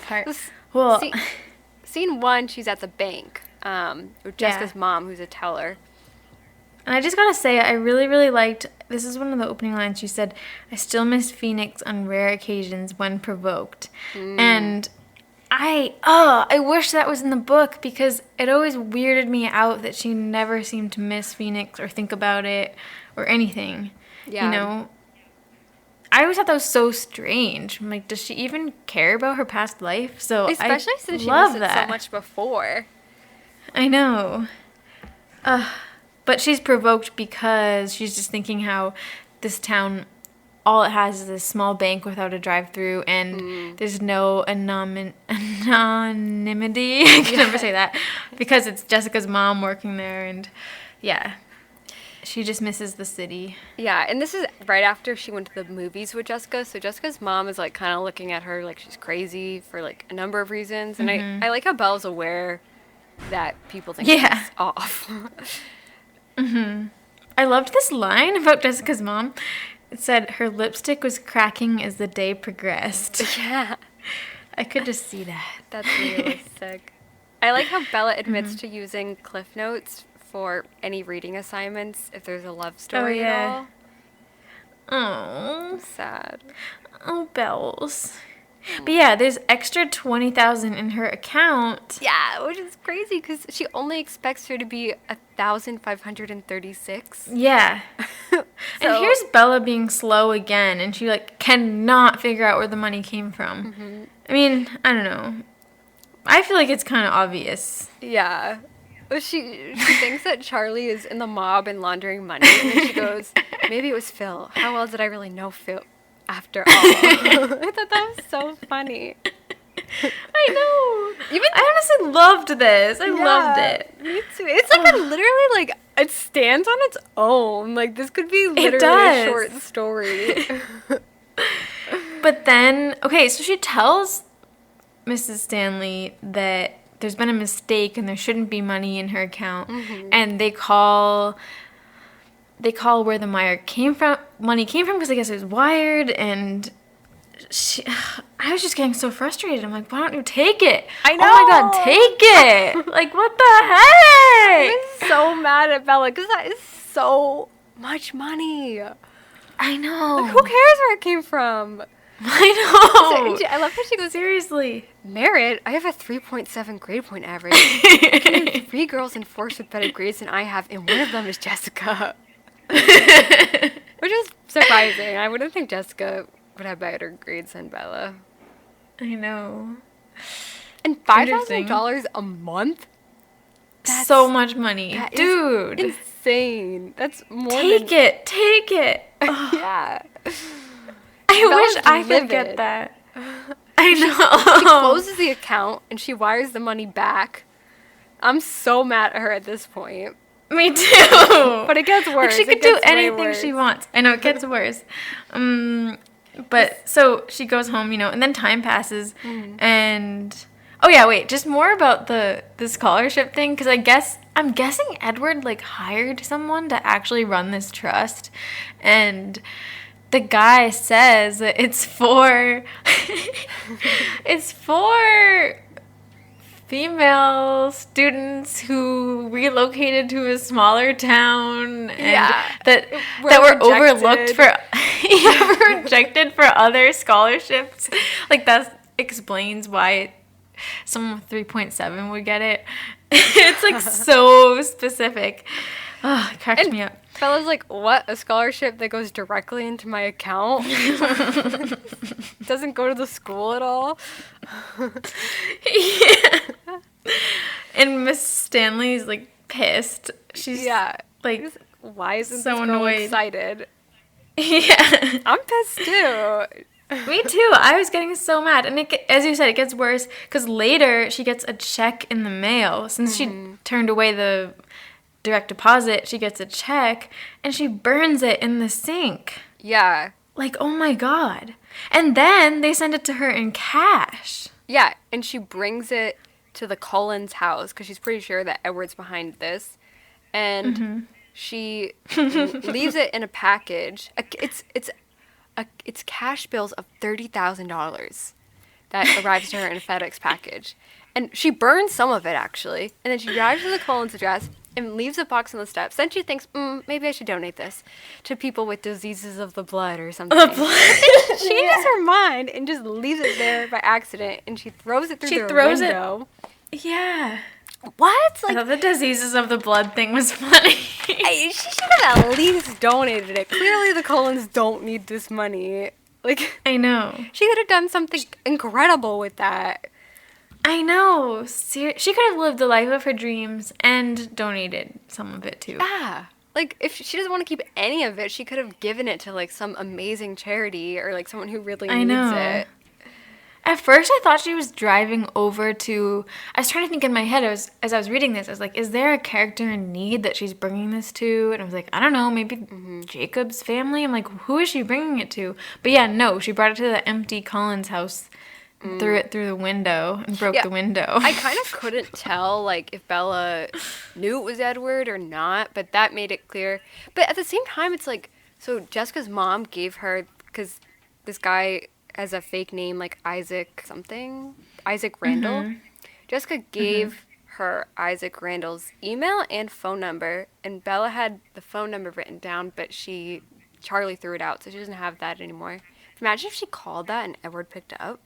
Speaker 2: part.
Speaker 3: Well, scene 1, she's at the bank with Jessica's mom, who's a teller.
Speaker 2: And I just gotta say, I really, really liked, this is one of the opening lines. She said, I still miss Phoenix on rare occasions when provoked. And I wish that was in the book because it always weirded me out that she never seemed to miss Phoenix or think about it or anything. Yeah. You know? I always thought that was so strange. I'm like, does she even care about her past life? So
Speaker 3: especially since she missed it so much before.
Speaker 2: I know. But she's provoked because she's just thinking how this town, all it has is a small bank without a drive-through, and there's no anonymity. I can never say that because it's Jessica's mom working there, and she just misses the city. Yeah, and this is right after she went to the movies with Jessica, so Jessica's mom is like kind of looking at her like she's crazy for like a number of reasons, and I like how Belle's aware that people think she's off. I loved this line about Jessica's mom. It said her lipstick was cracking as the day progressed. Yeah. I could just see that. That's realistic. I like how Bella admits to using Cliff Notes for any reading assignments if there's a love story at all. Oh. Sad. Oh, Bells. But yeah, there's extra $20,000 in her account. Yeah, which is crazy because she only expects her to be 1,536. Yeah. And here's Bella being slow again, and she like cannot figure out where the money came from. I mean, I don't know. I feel like it's kind of obvious. Yeah. Well, she thinks that Charlie is in the mob and laundering money, and then she goes, maybe it was Phil. How well did I really know Phil? After all. I thought that was so funny. I know. I honestly loved this. I loved it. Me too. It's like literally like it stands on its own. Like this could be literally a short story. But then, okay, so she tells Mrs. Stanley that there's been a mistake and there shouldn't be money in her account, and they call where the money came from because I guess it was wired, and I was just getting so frustrated. I'm like, why don't you take it? I know. Oh my God, take it. Like, what the heck? I'm so mad at Bella because that is so much money. I know. Like, who cares where it came from? I know. I love how she goes, seriously. Merit, I have a 3.7 grade point average. I can name 3 girls in force with better grades than I have, and one of them is Jessica.
Speaker 3: Which is surprising. I wouldn't think Jessica would have better grades than Bella.
Speaker 2: I know.
Speaker 3: And $5,000 a month?
Speaker 2: That's so much money. Dude.
Speaker 3: Insane. That's more
Speaker 2: Take it.
Speaker 3: Yeah.
Speaker 2: I wish I could get that. I know.
Speaker 3: She closes the account and she wires the money back. I'm so mad at her at this point.
Speaker 2: Me too.
Speaker 3: But it gets worse.
Speaker 2: Like she could do anything she wants. I know, it gets worse. But so she goes home, and then time passes and... Oh yeah, wait, just more about the scholarship thing, because I'm guessing Edward hired someone to actually run this trust, and the guy says that it's for female students who relocated to a smaller town and that were overlooked for were rejected for other scholarships. That explains why someone with 3.7 would get it. It's so specific. Oh, it cracks me up.
Speaker 3: Bella's like, what? A scholarship that goes directly into my account? Doesn't go to the school at all?
Speaker 2: Yeah. And Miss Stanley's pissed. She's
Speaker 3: why isn't
Speaker 2: so
Speaker 3: this girl
Speaker 2: annoyed.
Speaker 3: excited?
Speaker 2: Yeah.
Speaker 3: I'm pissed too.
Speaker 2: Me too. I was getting so mad. And as you said, it gets worse because later she gets a check in the mail. Since she turned away the direct deposit, she gets a check and she burns it in the sink.
Speaker 3: Yeah.
Speaker 2: Oh my God. And then they send it to her in cash.
Speaker 3: Yeah, and she brings it to the Cullens' house because she's pretty sure that Edward's behind this. And she leaves it in a package. It's cash bills of $30,000 that arrives to her in a FedEx package. And she burns some of it, actually. And then she drives to the Cullens' address and leaves a box on the steps. Then she thinks, maybe I should donate this to people with diseases of the blood or something. She changes her mind and just leaves it there by accident. And she throws it through the window.
Speaker 2: Yeah.
Speaker 3: What?
Speaker 2: I thought the diseases of the blood thing was funny.
Speaker 3: She should have at least donated it. Clearly the Cullens don't need this money.
Speaker 2: I know.
Speaker 3: She could have done something incredible with that.
Speaker 2: I know. She could have lived the life of her dreams and donated some of it too.
Speaker 3: Yeah. If she doesn't want to keep any of it, she could have given it to some amazing charity or someone who really needs it.
Speaker 2: At first, I thought she was driving over to... I was trying to think in my head as I was reading this. I was like, is there a character in need that she's bringing this to? And I was like, I don't know, maybe Jacob's family? I'm like, who is she bringing it to? But yeah, no, she brought it to the empty Cullens' house, threw it through the window, and broke the window.
Speaker 3: I kind of couldn't tell, if Bella knew it was Edward or not, but that made it clear. But at the same time, it's so Jessica's mom gave her... Because this guy... as a fake name Isaac Randall. Jessica gave her Isaac Randall's email and phone number, and Bella had the phone number written down, but Charlie threw it out, so she doesn't have that anymore. Imagine if she called that and Edward picked up.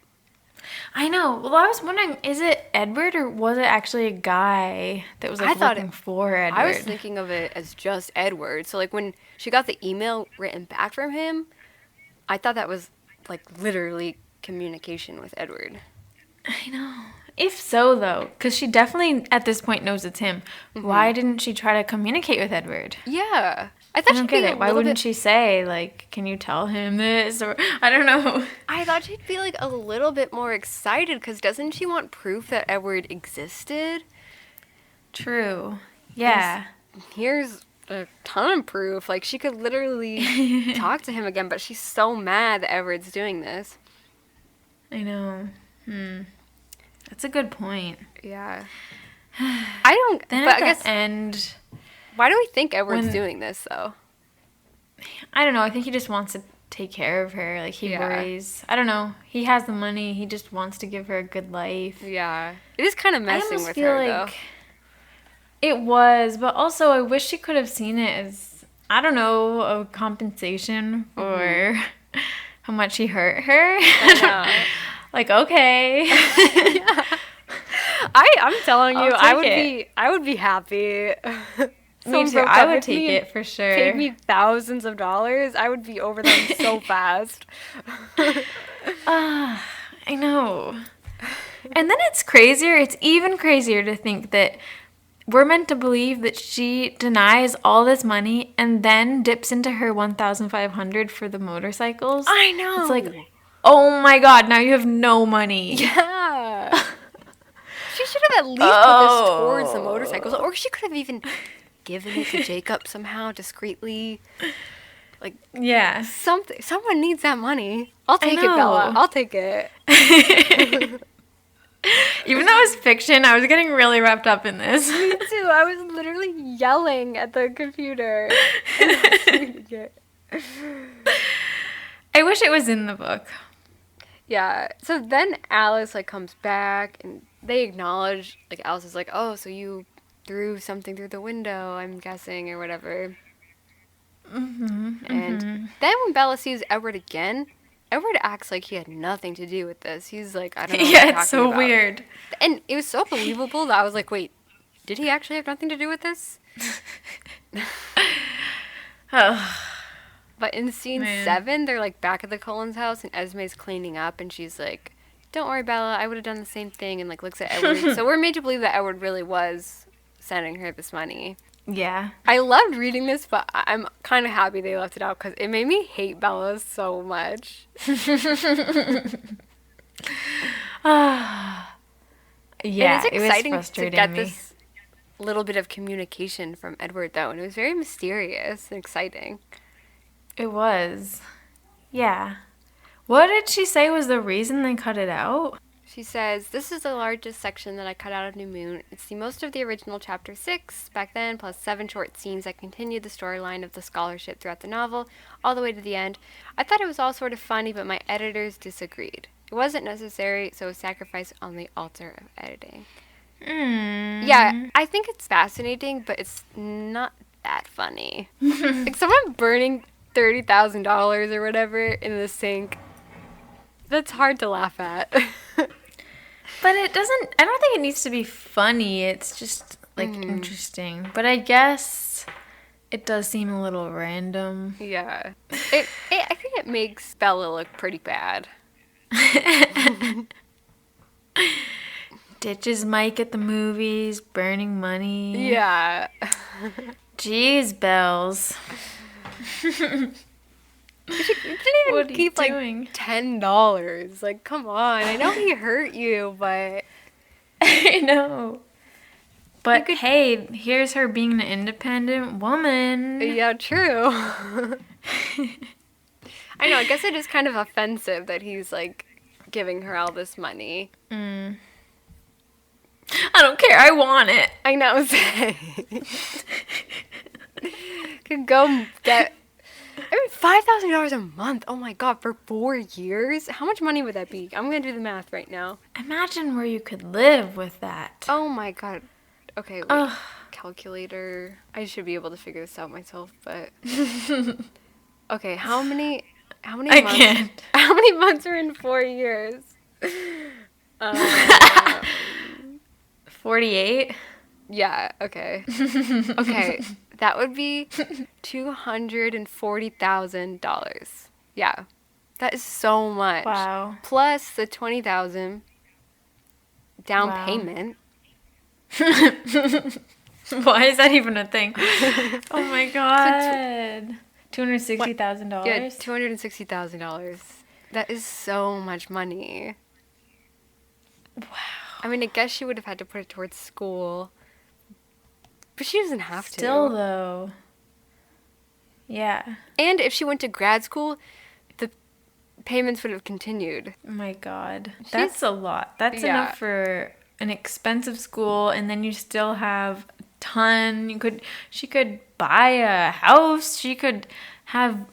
Speaker 2: I know. Well, I was wondering, is it Edward or was it actually a guy that was looking for Edward?
Speaker 3: I was thinking of it as just Edward. So when she got the email written back from him, I thought that was literally communication with Edward.
Speaker 2: I know. If so, though, because she definitely at this point knows it's him. Why didn't she try to communicate with Edward?
Speaker 3: Yeah. I thought she'd be
Speaker 2: Why wouldn't she say, can you tell him this? Or, I don't know.
Speaker 3: I thought she'd be, a little bit more excited, because doesn't she want proof that Edward existed?
Speaker 2: True. Yeah.
Speaker 3: Here's a ton of proof. She could literally talk to him again, but she's so mad that Edward's doing this.
Speaker 2: I know. That's a good point.
Speaker 3: Yeah. I don't...
Speaker 2: Then
Speaker 3: but
Speaker 2: at
Speaker 3: I
Speaker 2: the end...
Speaker 3: Why do we think Edward's doing this, though?
Speaker 2: I don't know. I think he just wants to take care of her. He worries. I don't know. He has the money. He just wants to give her a good life.
Speaker 3: Yeah. It is kind of messing with her, though.
Speaker 2: It was, but also I wish she could have seen it as, I don't know, a compensation for how much he hurt her. Okay.
Speaker 3: I'm telling you, I would be happy.
Speaker 2: Me too. I would take it for sure.
Speaker 3: Paid me thousands of dollars, I would be over them so fast.
Speaker 2: I know. And then it's crazier. It's even crazier to think that we're meant to believe that she denies all this money and then dips into her $1,500 for the motorcycles.
Speaker 3: I know.
Speaker 2: It's like, oh my God, now you have no money.
Speaker 3: Yeah. She should have at least put this towards the motorcycles, or she could have even given it to Jacob somehow discreetly. Like,
Speaker 2: yeah.
Speaker 3: Someone needs that money. I'll take it, Bella. I'll take it.
Speaker 2: Even though it was fiction, I was getting really wrapped up in this.
Speaker 3: Me too. I was literally yelling at the computer.
Speaker 2: I wish it was in the book.
Speaker 3: Yeah. So then Alice comes back and they acknowledge, Alice is like, oh, so you threw something through the window, I'm guessing, or whatever. And then when Bella sees Edward again, Edward acts like he had nothing to do with this. He's like, I don't know what you're talking
Speaker 2: it's so
Speaker 3: about.
Speaker 2: weird.
Speaker 3: And it was so believable that I was like, wait, did he actually have nothing to do with this? But in scene 7, they're back at the Cullens' house and Esme's cleaning up and she's like, don't worry, Bella, I would have done the same thing, and looks at Edward. So we're made to believe that Edward really was sending her this money.
Speaker 2: Yeah.
Speaker 3: I loved reading this, but I'm kind of happy they left it out because it made me hate Bella so much.
Speaker 2: Yeah,
Speaker 3: and it's exciting
Speaker 2: it was frustrating
Speaker 3: to get
Speaker 2: me.
Speaker 3: this little bit of communication from Edward, though, and it was very mysterious and exciting.
Speaker 2: It was. Yeah. What did she say was the reason they cut it out?
Speaker 3: She says, this is the largest section that I cut out of New Moon. It's the most of the original chapter 6 back then, plus 7 short scenes that continued the storyline of the scholarship throughout the novel, all the way to the end. I thought it was all sort of funny, but my editors disagreed. It wasn't necessary, so it was sacrificed on the altar of editing. Yeah, I think it's fascinating, but it's not that funny. Someone burning $30,000 or whatever in the sink, that's hard to laugh at.
Speaker 2: But it doesn't, I don't think it needs to be funny. It's just, interesting. But I guess it does seem a little random.
Speaker 3: Yeah. I think it makes Bella look pretty bad.
Speaker 2: Ditches Mike at the movies, burning money.
Speaker 3: Yeah.
Speaker 2: Jeez, Bells.
Speaker 3: You didn't even keep $10. Come on. I know he hurt you, but
Speaker 2: I know. But hey, here's her being an independent woman.
Speaker 3: Yeah, true. I know, I guess it is kind of offensive that he's giving her all this money.
Speaker 2: I don't care, I want it.
Speaker 3: I know. Could go get $5,000 a month. Oh my God, for 4 years? How much money would that be? I'm gonna do the math right now.
Speaker 2: Imagine where you could live with that.
Speaker 3: Oh my God. Okay, wait. Calculator. I should be able to figure this out myself, but okay, how many months?
Speaker 2: Can't.
Speaker 3: How many months are in 4 years?
Speaker 2: 48?
Speaker 3: Yeah, okay. Okay, that would be $240,000. Yeah. That is so much.
Speaker 2: Wow.
Speaker 3: Plus the $20,000 down payment.
Speaker 2: Why is that even a thing? Oh my God. $260,000?
Speaker 3: Yeah, $260,000. That is so much money.
Speaker 2: Wow.
Speaker 3: I mean, I guess she would have had to put it towards school. But she doesn't have to.
Speaker 2: Still, though. Yeah.
Speaker 3: And if she went to grad school, the payments would have continued.
Speaker 2: Oh my God. That's a lot. That's enough for an expensive school, and then you still have a ton. She could buy a house. She could have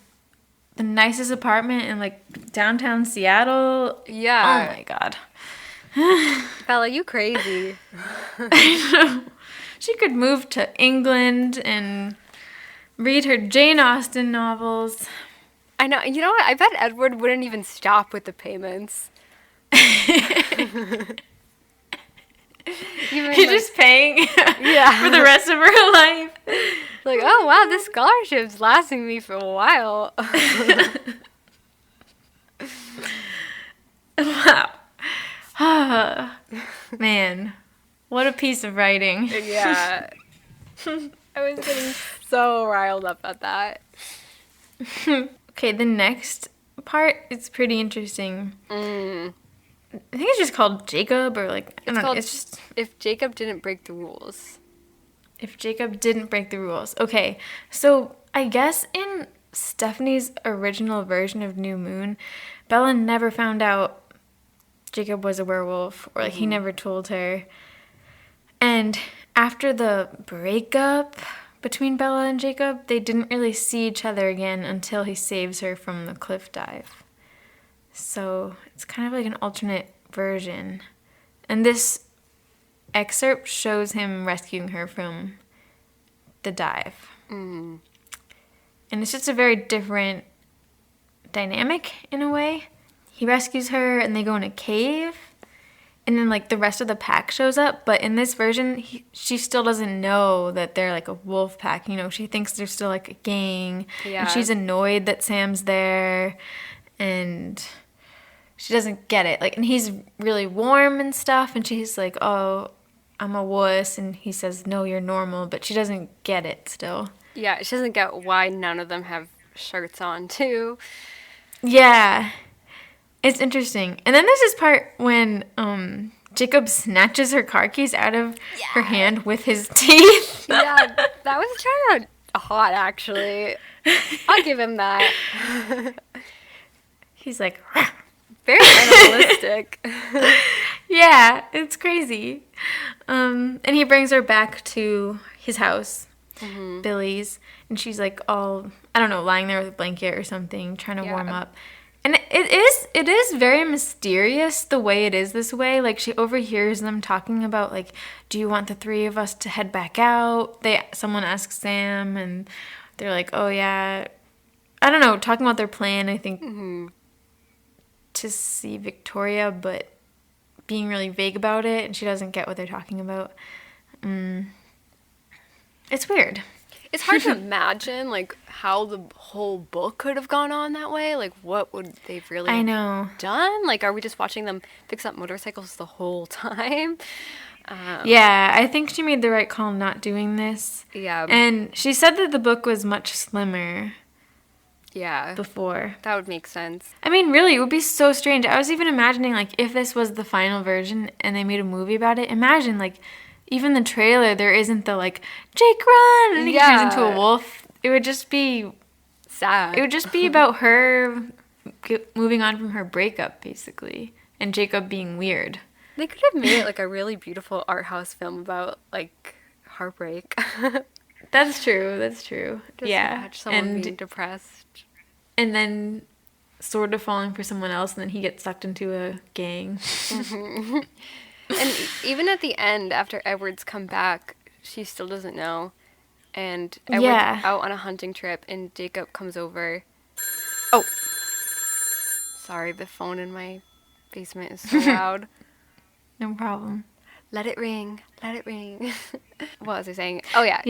Speaker 2: the nicest apartment in downtown Seattle.
Speaker 3: Yeah.
Speaker 2: Oh my God.
Speaker 3: Bella, you crazy.
Speaker 2: I know. She could move to England and read her Jane Austen novels.
Speaker 3: I know. You know what? I bet Edward wouldn't even stop with the payments.
Speaker 2: You're just paying for the rest of her life.
Speaker 3: Like, oh, wow, this scholarship's lasting me for a while.
Speaker 2: Wow. Man, what a piece of writing.
Speaker 3: Yeah. I was getting so riled up at that.
Speaker 2: Okay, the next part is pretty interesting. I think it's just called Jacob, or like, I don't know. It's just
Speaker 3: If Jacob didn't break the rules.
Speaker 2: If Jacob didn't break the rules. Okay, so I guess in Stephenie's original version of New Moon, Bella never found out Jacob was a werewolf, or like he never told her. And after the breakup between Bella and Jacob, they didn't really see each other again until he saves her from the cliff dive. So it's kind of like an alternate version. And this excerpt shows him rescuing her from the dive. And it's just a very different dynamic in a way. He rescues her and they go in a cave, and then like the rest of the pack shows up, but in this version she still doesn't know that they're like a wolf pack. You know, she thinks they're still like a gang. And she's annoyed that Sam's there, and she doesn't get it. Like, and he's really warm and stuff, and she's like, oh, I'm a wuss, and he says, no, you're normal, but she doesn't get it still.
Speaker 3: Yeah, she doesn't get why none of them have shirts on, too.
Speaker 2: Yeah. It's interesting. And then there's this part when Jacob snatches her car keys out of her hand with his teeth.
Speaker 3: Yeah, that was kind of hot, actually. I'll give him that.
Speaker 2: He's like,
Speaker 3: very animalistic.
Speaker 2: Yeah, it's crazy. And he brings her back to his house, Billy's, and she's like all, I don't know, lying there with a blanket or something, trying to warm up. And it is very mysterious the way it is this way. Like, she overhears them talking about, like, do you want the three of us to head back out? Someone asks Sam, and they're like, oh, yeah. I don't know, talking about their plan, I think, to see Victoria, but being really vague about it, and she doesn't get what they're talking about. It's weird.
Speaker 3: It's hard to imagine, like, how the whole book could have gone on that way. Like, what would they've really done? Like, are we just watching them fix up motorcycles the whole time?
Speaker 2: Yeah, I think she made the right call not doing this.
Speaker 3: Yeah.
Speaker 2: And she said that the book was much slimmer.
Speaker 3: Yeah.
Speaker 2: Before.
Speaker 3: That would make sense.
Speaker 2: I mean, really, it would be so strange. I was even imagining, like, if this was the final version and they made a movie about it, imagine, like, even the trailer, there isn't the, like, Jake, run! And he turns into a wolf. It would just be
Speaker 3: sad.
Speaker 2: It would just be about her moving on from her breakup, basically, and Jacob being weird.
Speaker 3: They could have made it, like, a really beautiful art house film about, like, heartbreak.
Speaker 2: That's true. Just
Speaker 3: watch someone being depressed.
Speaker 2: And then sort of falling for someone else, and then he gets sucked into a gang.
Speaker 3: And even at the end, after Edward's come back, she still doesn't know. And Edward's out on a hunting trip, and Jacob comes over. Oh! Sorry, the phone in my basement is so loud.
Speaker 2: No problem.
Speaker 3: Let it ring. Let it ring. What was I saying? Oh, yeah.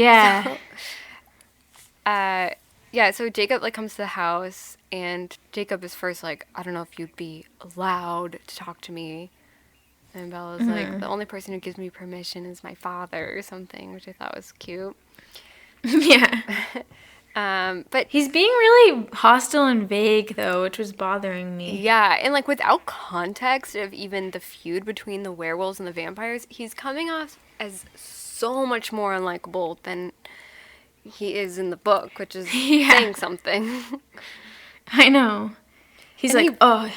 Speaker 2: Yeah.
Speaker 3: So Jacob, like, comes to the house, and Jacob is first like, I don't know if you'd be allowed to talk to me. And Bella's like, the only person who gives me permission is my father or something, which I thought was cute.
Speaker 2: Yeah.
Speaker 3: But
Speaker 2: he's being really hostile and vague, though, which was bothering me.
Speaker 3: Yeah, and, like, without context of even the feud between the werewolves and the vampires, he's coming off as so much more unlikable than he is in the book, which is saying something.
Speaker 2: I know. He's and like, oh, you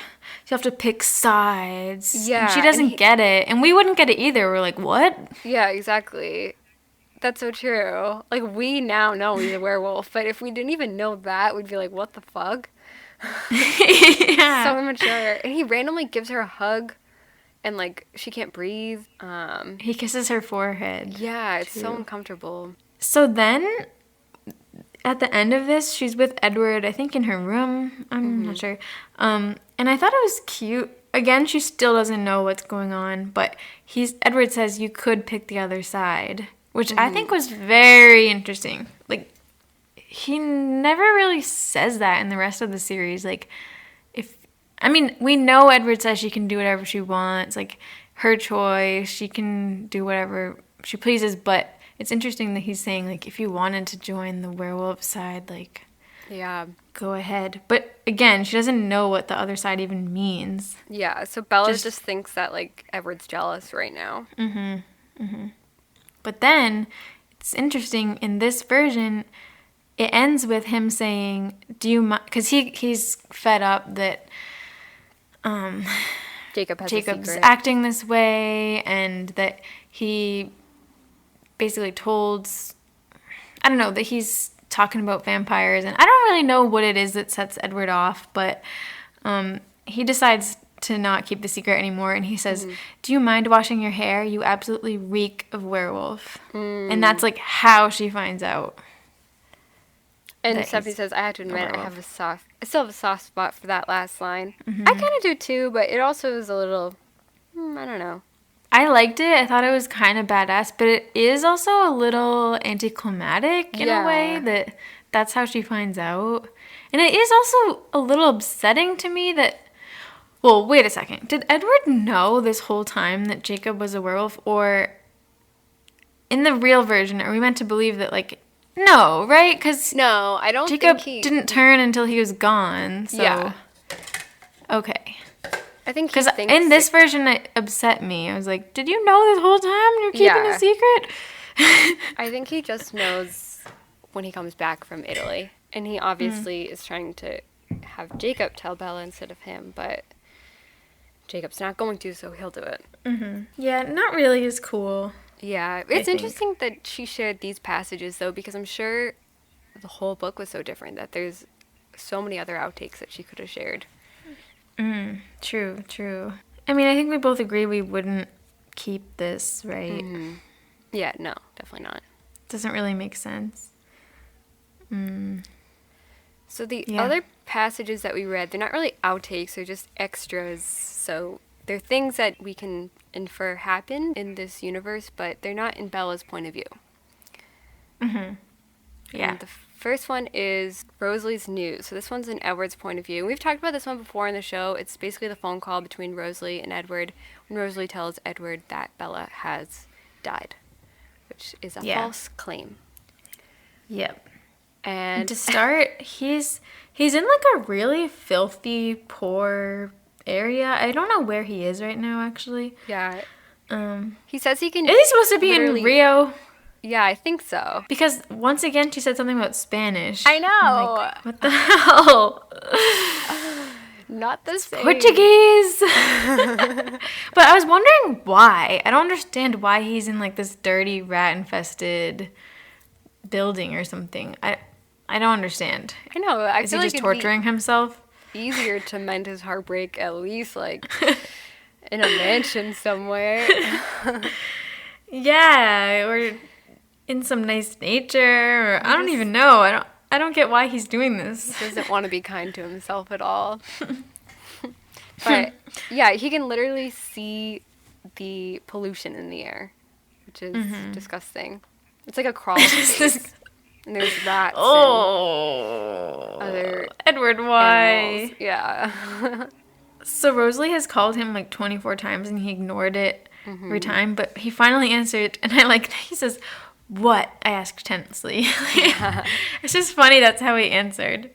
Speaker 2: have to pick sides. Yeah. And she doesn't get it. And we wouldn't get it either. We're like, what? Yeah,
Speaker 3: exactly. That's so true. Like, we now know he's a werewolf, but if we didn't even know that, we'd be like, what the fuck?
Speaker 2: Yeah.
Speaker 3: So immature. And he randomly gives her a hug, and, like, she can't breathe.
Speaker 2: He kisses her forehead.
Speaker 3: Yeah, it's so uncomfortable.
Speaker 2: So then, at the end of this, she's with Edward, I think in her room. I'm not sure. And I thought it was cute again, she still doesn't know what's going on, but Edward says you could pick the other side, which I think was very interesting. Like, he never really says that in the rest of the series. Like, we know Edward says she can do whatever she wants, like, her choice, she can do whatever she pleases, but it's interesting that he's saying, like, if you wanted to join the werewolf side, like,
Speaker 3: Yeah.
Speaker 2: go ahead. But again, she doesn't know what the other side even means.
Speaker 3: Yeah, so Bella just thinks that, like, Edward's jealous right now.
Speaker 2: But then, it's interesting, in this version, it ends with him saying, do you mind, because he's fed up that Jacob's acting this way, and that he basically that he's talking about vampires, and I don't really know what it is that sets Edward off, but he decides to not keep the secret anymore, and he says, do you mind washing your hair? You absolutely reek of werewolf. And that's, like, how she finds out.
Speaker 3: And Stephenie says, I have to admit, I still have a soft spot for that last line. I kind of do too, but it also is a little, I don't know.
Speaker 2: I liked it. I thought it was kind of badass, but it is also a little anticlimactic in a way that's how she finds out. And it is also a little upsetting to me that, well, wait a second. Did Edward know this whole time that Jacob was a werewolf? Or in the real version, are we meant to believe that, like, no, right? Because
Speaker 3: no, I don't
Speaker 2: Jacob
Speaker 3: think
Speaker 2: didn't turn until he was gone. So.
Speaker 3: Yeah.
Speaker 2: Okay.
Speaker 3: I think
Speaker 2: because in this version it upset me. I was like, did you know this whole time you're keeping a secret?
Speaker 3: I think he just knows when he comes back from Italy, and he obviously is trying to have Jacob tell Bella instead of him, but Jacob's not going to, so he'll do it.
Speaker 2: Yeah, not really as cool.
Speaker 3: Yeah, it's interesting that she shared these passages, though, because I'm sure the whole book was so different that there's so many other outtakes that she could have shared.
Speaker 2: True. I mean, I think we both agree we wouldn't keep this, right?
Speaker 3: Yeah, no, definitely not.
Speaker 2: Doesn't really make sense.
Speaker 3: So the other passages that we read, they're not really outtakes, they're just extras. So they're things that we can infer happened in this universe, but they're not in Bella's point of view.
Speaker 2: Yeah.
Speaker 3: And the first one is Rosalie's news. So this one's in Edward's point of view. We've talked about this one before in the show. It's basically the phone call between Rosalie and Edward when Rosalie tells Edward that Bella has died, which is a false claim.
Speaker 2: Yep.
Speaker 3: And
Speaker 2: to start, he's in like a really filthy, poor area. I don't know where he is right now, actually.
Speaker 3: Yeah. He says he can.
Speaker 2: Is he supposed to be in Rio?
Speaker 3: Yeah, I think so.
Speaker 2: Because once again, she said something about Spanish.
Speaker 3: I know.
Speaker 2: I'm like, what the hell?
Speaker 3: Not the same.
Speaker 2: Portuguese. But I was wondering why. I don't understand why he's in like this dirty, rat-infested building or something. I don't understand.
Speaker 3: I know.
Speaker 2: Is he just torturing himself?
Speaker 3: Easier to mend his heartbreak at least like in a mansion somewhere.
Speaker 2: Yeah, or in some nice nature, or I don't even know. I don't get why he's doing this.
Speaker 3: He doesn't want to be kind to himself at all. But yeah, he can literally see the pollution in the air, which is disgusting. It's like a crawl space. And there's rats.
Speaker 2: Oh,
Speaker 3: and other
Speaker 2: Edward, why?
Speaker 3: Animals. Yeah.
Speaker 2: So Rosalie has called him like 24 times and he ignored it every time, but he finally answered, and I like that he says, "What?" I asked tensely. It's just funny that's how he answered.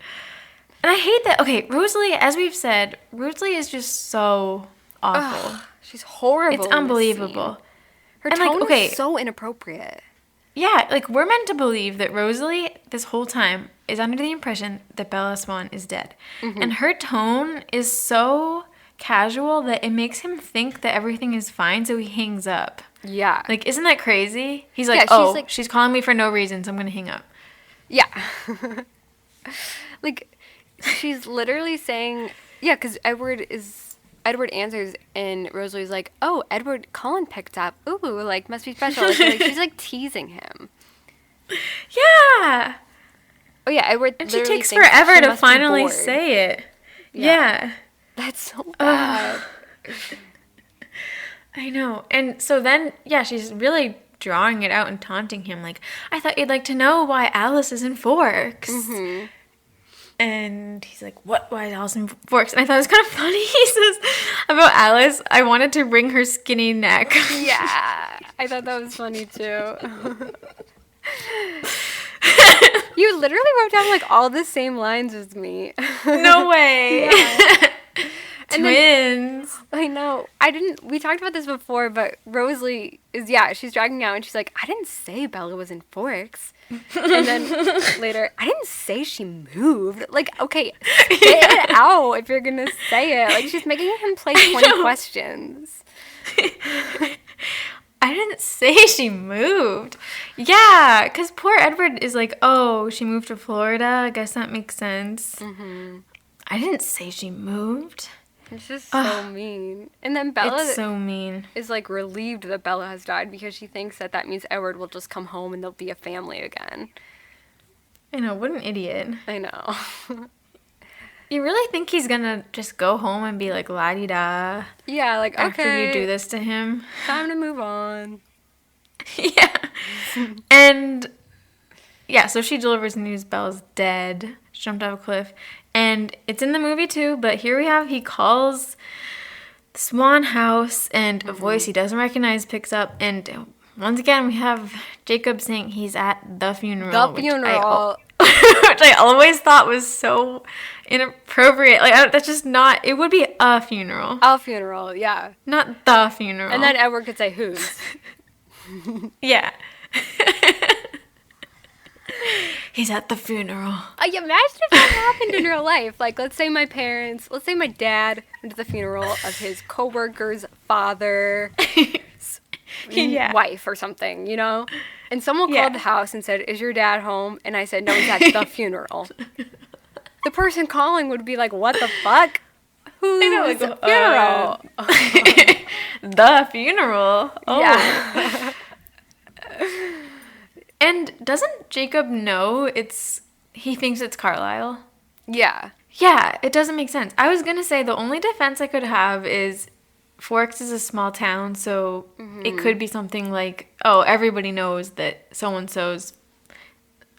Speaker 2: And I hate that. Okay, Rosalie, as we've said, Rosalie is just so awful.
Speaker 3: Ugh, she's horrible.
Speaker 2: It's unbelievable.
Speaker 3: Her
Speaker 2: and
Speaker 3: tone is so inappropriate.
Speaker 2: Yeah, like, we're meant to believe that Rosalie, this whole time, is under the impression that Bella Swan is dead. And her tone is so casual that it makes him think that everything is fine, so he hangs up.
Speaker 3: Yeah.
Speaker 2: Like, isn't that crazy? He's like, she's calling me for no reason, so I'm going to hang up.
Speaker 3: Yeah. Like, she's literally saying, yeah, because Edward answers, and Rosalie's like, "Oh, Edward Cullen picked up. Ooh, like, must be special." Like, she's, like, teasing him.
Speaker 2: Yeah.
Speaker 3: Oh, yeah, Edward
Speaker 2: and she takes forever to finally say it. Yeah.
Speaker 3: That's so bad.
Speaker 2: I know. And so then, yeah, she's really drawing it out and taunting him. Like, I thought you'd like to know why Alice is in Forks.
Speaker 3: Mm-hmm.
Speaker 2: And he's like, what? Why is Alice in Forks? And I thought it was kind of funny. He says about Alice, I wanted to wring her skinny neck.
Speaker 3: Yeah. I thought that was funny, too. You literally wrote down, like, all the same lines as me.
Speaker 2: No way.
Speaker 3: Yeah.
Speaker 2: Twins.
Speaker 3: I know. We talked about this before, but Rosalie she's dragging out and she's like, I didn't say Bella was in Forks. And then later, I didn't say she moved. Like, okay, spit it out if you're going to say it. Like, she's making him play 20 questions.
Speaker 2: I didn't say she moved. Yeah, because poor Edward is like, oh, she moved to Florida. I guess that makes sense.
Speaker 3: Mm-hmm.
Speaker 2: I didn't say she moved.
Speaker 3: It's just so mean. And then Bella
Speaker 2: It's so mean.
Speaker 3: is like relieved that Bella has died because she thinks that means Edward will just come home and they'll be a family again.
Speaker 2: I know, what an idiot.
Speaker 3: I know.
Speaker 2: You really think he's gonna just go home and be like la-di-da?
Speaker 3: Yeah, like,
Speaker 2: after
Speaker 3: okay.
Speaker 2: you do this to him?
Speaker 3: Time to move on.
Speaker 2: Yeah. And, yeah, so she delivers the news Bella's dead. She jumped off a cliff. And it's in the movie too, but here he calls the Swan House, and a voice he doesn't recognize picks up, and once again we have Jacob saying he's at the funeral.
Speaker 3: The funeral.
Speaker 2: Which I always thought was so inappropriate. Like, that's just not, it would be a funeral.
Speaker 3: A funeral, yeah.
Speaker 2: Not the funeral.
Speaker 3: And then Edward could say whose.
Speaker 2: Yeah. He's at the funeral.
Speaker 3: Imagine if that happened in real life. Like, let's say my dad went to the funeral of his coworker's father, wife or something, you know? And someone called the house and said, is your dad home? And I said, no, he's at the funeral. The person calling would be like, what the fuck? Who's the funeral?
Speaker 2: The funeral? Oh.
Speaker 3: Yeah.
Speaker 2: And doesn't Jacob know he thinks it's Carlisle?
Speaker 3: Yeah.
Speaker 2: Yeah, it doesn't make sense. I was going to say the only defense I could have is Forks is a small town, so it could be something like, oh, everybody knows that so-and-so's,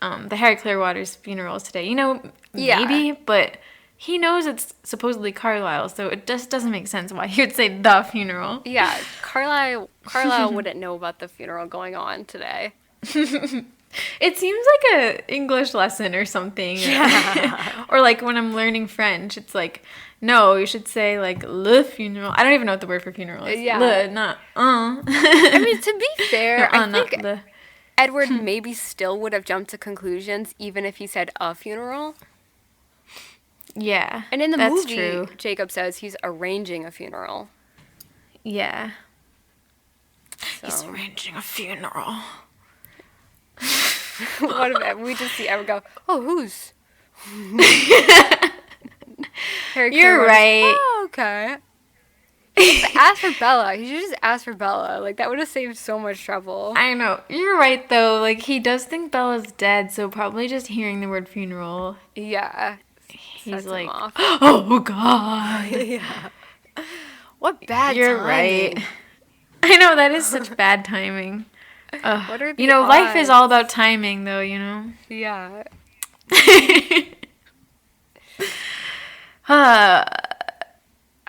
Speaker 2: the Harry Clearwater's funeral is today. You know, maybe, but he knows it's supposedly Carlisle, so it just doesn't make sense why he would say the funeral.
Speaker 3: Yeah, Carlisle wouldn't know about the funeral going on today.
Speaker 2: It seems like a English lesson or something. Yeah. Or like when I'm learning French, it's like, no, you should say like le funeral. I don't even know what the word for funeral is.
Speaker 3: Yeah.
Speaker 2: Le, not
Speaker 3: I mean, to be fair,
Speaker 2: no,
Speaker 3: I think Edward maybe still would have jumped to conclusions even if he said a funeral.
Speaker 2: Yeah.
Speaker 3: And in the
Speaker 2: that's
Speaker 3: movie,
Speaker 2: true.
Speaker 3: Jacob says he's arranging a funeral.
Speaker 2: Yeah.
Speaker 3: So.
Speaker 2: He's arranging a funeral.
Speaker 3: What if we just see Edward go, oh, whose?
Speaker 2: You're right.
Speaker 3: Oh, okay. Just ask for Bella. He should just ask for Bella. Like, that would have saved so much trouble.
Speaker 2: I know. You're right, though. Like, he does think Bella's dead, so probably just hearing the word funeral.
Speaker 3: Yeah.
Speaker 2: He's like, oh, God.
Speaker 3: Yeah. What bad
Speaker 2: You're
Speaker 3: timing.
Speaker 2: Right. I know, that is such bad timing.
Speaker 3: What are the
Speaker 2: you know,
Speaker 3: odds?
Speaker 2: life is all about timing, though, you know?
Speaker 3: Yeah.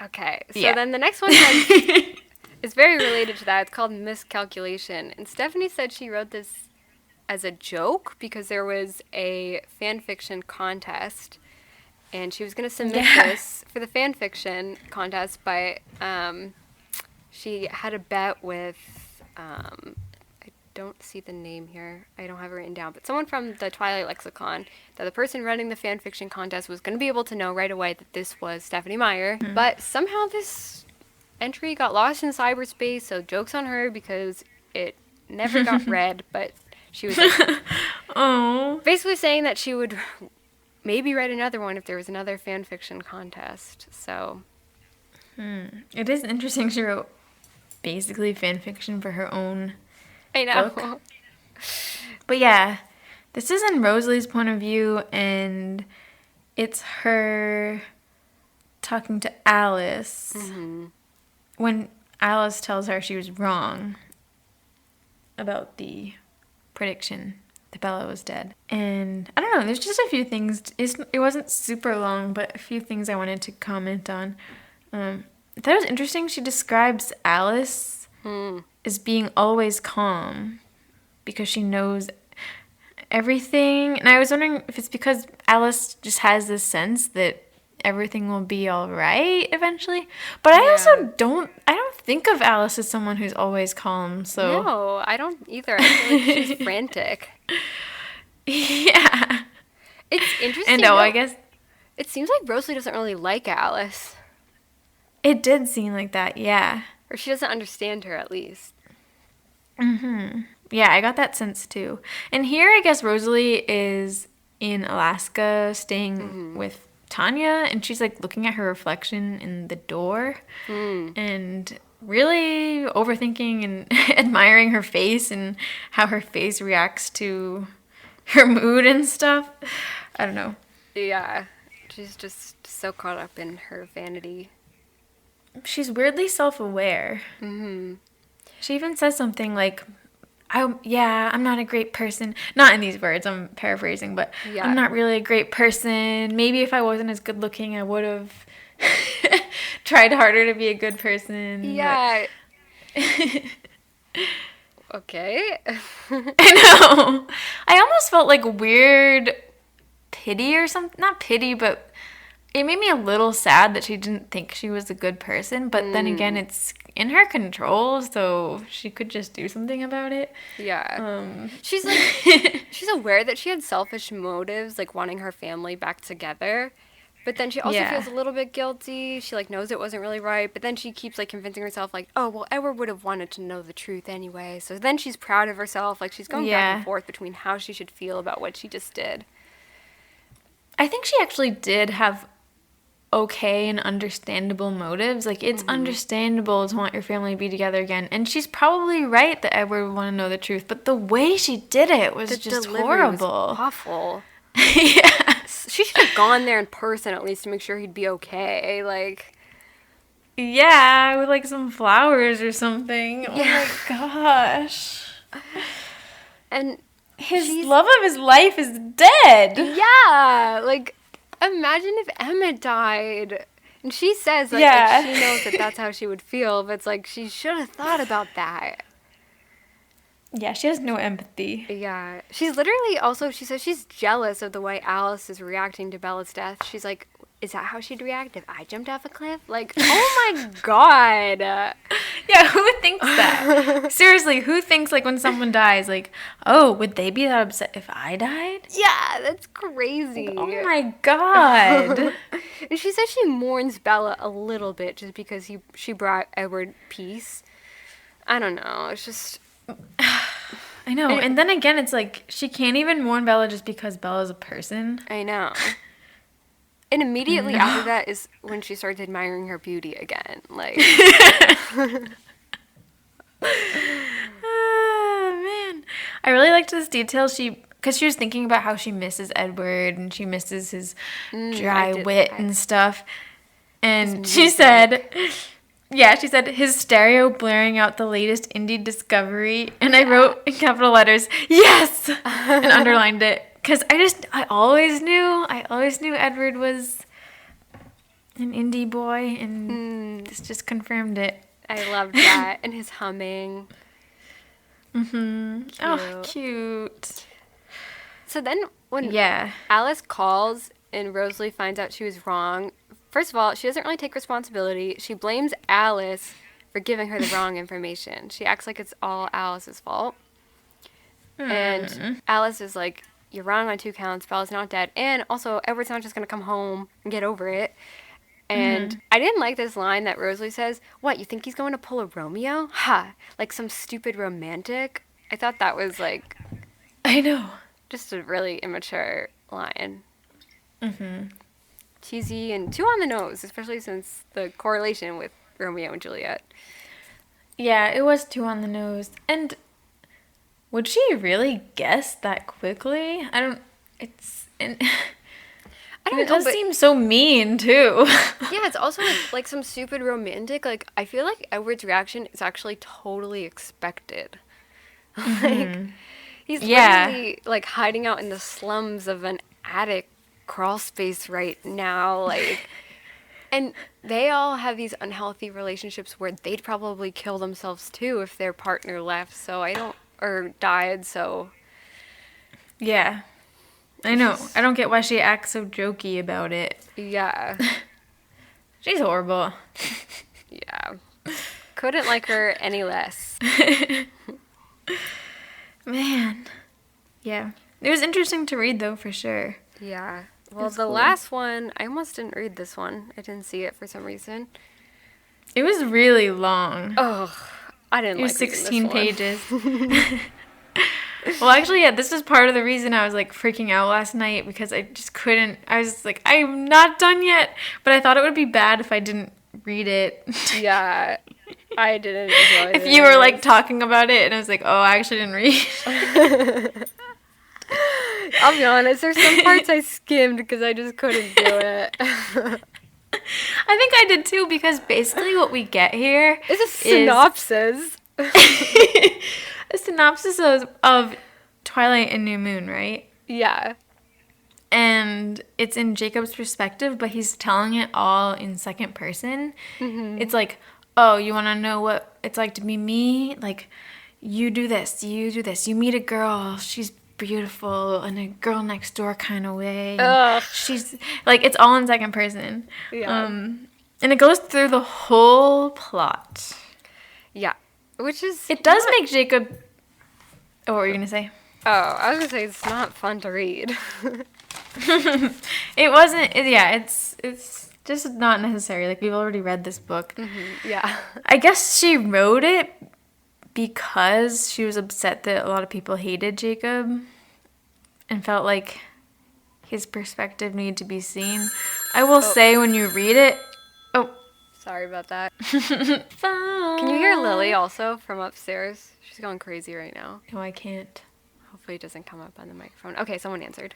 Speaker 3: Okay, so then the next one is very related to that. It's called Miscalculation. And Stephenie said she wrote this as a joke because there was a fan fiction contest. And she was going to submit this for the fan fiction contest by, she had a bet with, I don't see the name here. I don't have it written down. But someone from the Twilight lexicon, that the person running the fan fiction contest was going to be able to know right away that this was Stephenie Meyer. Mm-hmm. But somehow this entry got lost in cyberspace, so joke's on her because it never got read. But she was like, basically saying that she would maybe write another one if there was another fan fiction contest. So
Speaker 2: it is interesting she wrote basically fan fiction for her own
Speaker 3: book.
Speaker 2: But yeah, this is in Rosalie's point of view, and it's her talking to Alice.
Speaker 3: Mm-hmm.
Speaker 2: when Alice tells her she was wrong about the prediction that Bella was dead. And I don't know, there's just a few things. It wasn't super long, but a few things I wanted to comment on. I thought it was interesting. She describes Alice as being always calm because she knows everything. And I was wondering if it's because Alice just has this sense that everything will be all right eventually. But I also don't think of Alice as someone who's always calm. So
Speaker 3: No, I don't either. I feel like she's frantic.
Speaker 2: Yeah.
Speaker 3: It's interesting.
Speaker 2: And I guess
Speaker 3: it seems like Rosalie doesn't really like Alice.
Speaker 2: it did seem like that, yeah.
Speaker 3: Or she doesn't understand her, at least.
Speaker 2: Yeah, I got that sense too. And here, I guess Rosalie is in Alaska staying with Tanya, and she's like looking at her reflection in the door and really overthinking and admiring her face and how her face reacts to her mood and stuff. I don't know.
Speaker 3: Yeah. She's just so caught up in her vanity.
Speaker 2: She's weirdly self-aware. She even says something like, I'm not a great person. Not in these words, I'm paraphrasing, but I'm not really a great person. Maybe if I wasn't as good looking, I would have tried harder to be a good person.
Speaker 3: Yeah. Okay.
Speaker 2: I know. I almost felt like weird pity or something. Not pity, but it made me a little sad that she didn't think she was a good person. But then again, it's in her control, so she could just do something about it.
Speaker 3: Yeah. She's like, she's aware that she had selfish motives, like wanting her family back together. But then she also feels a little bit guilty. She like knows it wasn't really right. But then she keeps like convincing herself like, oh, well, Edward would have wanted to know the truth anyway. So then she's proud of herself. Like she's going back and forth between how she should feel about what she just did.
Speaker 2: I think she actually did have okay and understandable motives. Like, it's understandable to want your family to be together again. And she's probably right that Edward would want to know the truth. But the way she did it was just horrible.
Speaker 3: Was awful.
Speaker 2: Yeah.
Speaker 3: She should have gone there in person at least to make sure he'd be okay. Like,
Speaker 2: yeah, with like some flowers or something. Oh my gosh.
Speaker 3: And
Speaker 2: his love of his life is dead.
Speaker 3: Yeah, like, imagine if Emmett died. And she says, like, she knows that that's how she would feel, but it's like, she should have thought about that.
Speaker 2: Yeah, she has no empathy.
Speaker 3: Yeah. She's literally also, she says she's jealous of the way Alice is reacting to Bella's death. She's like, is that how she'd react if I jumped off a cliff? Like, oh my God.
Speaker 2: Yeah, who thinks that? Seriously, who thinks, like, when someone dies, like, oh, would they be that upset if I died?
Speaker 3: Yeah, that's crazy.
Speaker 2: Oh my God.
Speaker 3: And she says she mourns Bella a little bit just because she brought Edward peace. I don't know. It's just...
Speaker 2: I know. And then again, it's like, she can't even mourn Bella just because Bella's a person.
Speaker 3: I know. And immediately after that is when she starts admiring her beauty again. Like...
Speaker 2: Oh, man. I really liked this detail. Because she was thinking about how she misses Edward and she misses his dry wit and stuff. And she said... Yeah, she said, his stereo blaring out the latest indie discovery. And I wrote in capital letters, yes! And underlined it. Because I always knew Edward was an indie boy. And this just confirmed it.
Speaker 3: I loved that. And his humming.
Speaker 2: Cute. Oh, cute.
Speaker 3: So then when Alice calls and Rosalie finds out she was wrong... First of all, she doesn't really take responsibility. She blames Alice for giving her the wrong information. She acts like it's all Alice's fault. And Alice is like, you're wrong on 2 counts. Bella's not dead. And also, Edward's not just going to come home and get over it. And I didn't like this line that Rosalie says, what, you think he's going to pull a Romeo? Ha! Like some stupid romantic? I thought that was like...
Speaker 2: I know.
Speaker 3: Just a really immature line. Cheesy and too on the nose, especially since the correlation with Romeo and Juliet.
Speaker 2: Yeah, it was too on the nose. And would she really guess that quickly? It does seem so mean, too.
Speaker 3: Yeah, it's also like some stupid romantic. Like, I feel like Edward's reaction is actually totally expected. Like, he's literally, like, hiding out in the slums of an attic crawl space right now. Like, and they all have these unhealthy relationships where they'd probably kill themselves, too, if their partner left. Or died, so.
Speaker 2: Yeah. I know. I don't get why she acts so jokey about it.
Speaker 3: Yeah.
Speaker 2: She's horrible.
Speaker 3: Yeah. Couldn't like her any less.
Speaker 2: Man. Yeah. It was interesting to read, though, for sure.
Speaker 3: Yeah. Well,
Speaker 2: It's
Speaker 3: the
Speaker 2: cool.
Speaker 3: last one, I almost didn't read this one. I didn't see it for some reason.
Speaker 2: It was really long.
Speaker 3: Oh, I didn't
Speaker 2: It was
Speaker 3: like
Speaker 2: 16
Speaker 3: reading this one.
Speaker 2: pages. Well, actually, yeah, this was part of the reason I was, like, freaking out last night because I just couldn't. I was like, I'm not done yet. But I thought it would be bad if I didn't read it.
Speaker 3: Yeah. I didn't enjoy it.
Speaker 2: If you were, like, talking about it and I was like, oh, I actually didn't read.
Speaker 3: I'll be honest, there's some parts I skimmed because I just couldn't do it.
Speaker 2: I think I did too because basically what we get here
Speaker 3: It's a synopsis.
Speaker 2: A synopsis of Twilight and New Moon, right?
Speaker 3: Yeah.
Speaker 2: And it's in Jacob's perspective, but he's telling it all in second person.
Speaker 3: Mm-hmm.
Speaker 2: It's like, oh, you want to know what it's like to be me? Like, you do this, you meet a girl, she's beautiful in a girl next door kind of way.
Speaker 3: Ugh.
Speaker 2: She's like, it's all in second person.
Speaker 3: Yeah.
Speaker 2: And it goes through the whole plot.
Speaker 3: Yeah. Which is...
Speaker 2: It does make Jacob... Oh, what were you going to say?
Speaker 3: Oh, I was going to say it's not fun to read.
Speaker 2: It wasn't... It's just not necessary. Like, we've already read this book.
Speaker 3: Mm-hmm. Yeah.
Speaker 2: I guess she wrote it because she was upset that a lot of people hated Jacob and felt like his perspective needed to be seen. I will say when you read it... Oh.
Speaker 3: Sorry about that. Can you hear Lily also from upstairs? She's going crazy right now.
Speaker 2: No, I can't.
Speaker 3: Hopefully it doesn't come up on the microphone. Okay, someone answered.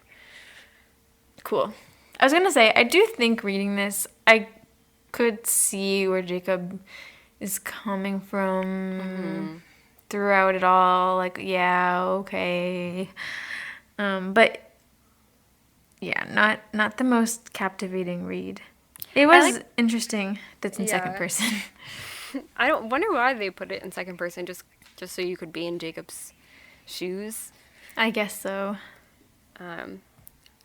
Speaker 2: Cool. I was going to say, I do think reading this, I could see where Jacob is coming from throughout it all. Like, yeah, okay. But, yeah, not the most captivating read. It was interesting that's in second person.
Speaker 3: I don't wonder why they put it in second person, just so you could be in Jacob's shoes.
Speaker 2: I guess so.
Speaker 3: I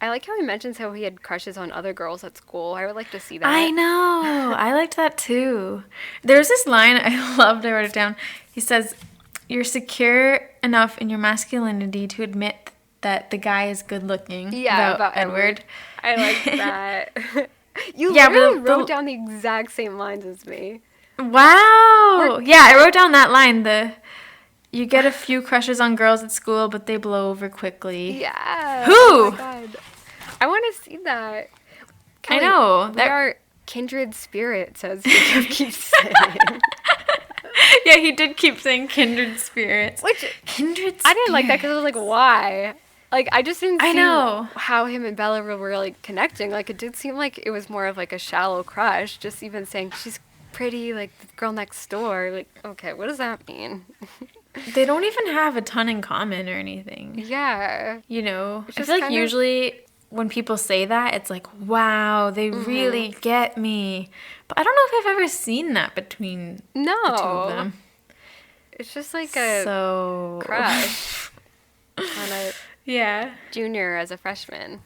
Speaker 3: like how he mentions how he had crushes on other girls at school. I would like to see that.
Speaker 2: I know. I liked that too. There's this line I loved. I wrote it down. He says, "You're secure enough in your masculinity to admit that the guy is good looking."
Speaker 3: Yeah, about
Speaker 2: Edward.
Speaker 3: I like that. You literally wrote down the exact same lines as me.
Speaker 2: Wow. Yeah, I wrote down that line. You get a few crushes on girls at school, but they blow over quickly.
Speaker 3: Yeah.
Speaker 2: Who?
Speaker 3: Oh my God. I want to see that.
Speaker 2: I know.
Speaker 3: They are kindred spirits, as Jacob keeps saying.
Speaker 2: Yeah, he did keep saying kindred spirits. Kindred spirits.
Speaker 3: I didn't like that because I was like, why? Like, I just didn't see
Speaker 2: know.
Speaker 3: how him and Bella were like connecting. Like, it did seem like it was more of like a shallow crush. Just even saying she's pretty, like the girl next door. Like, okay, what does that mean?
Speaker 2: They don't even have a ton in common or anything.
Speaker 3: Yeah.
Speaker 2: You know, I feel like usually when people say that, it's like, wow, they really get me. But I don't know if I've ever seen that between the two of them.
Speaker 3: It's just like a crush on a junior as a freshman.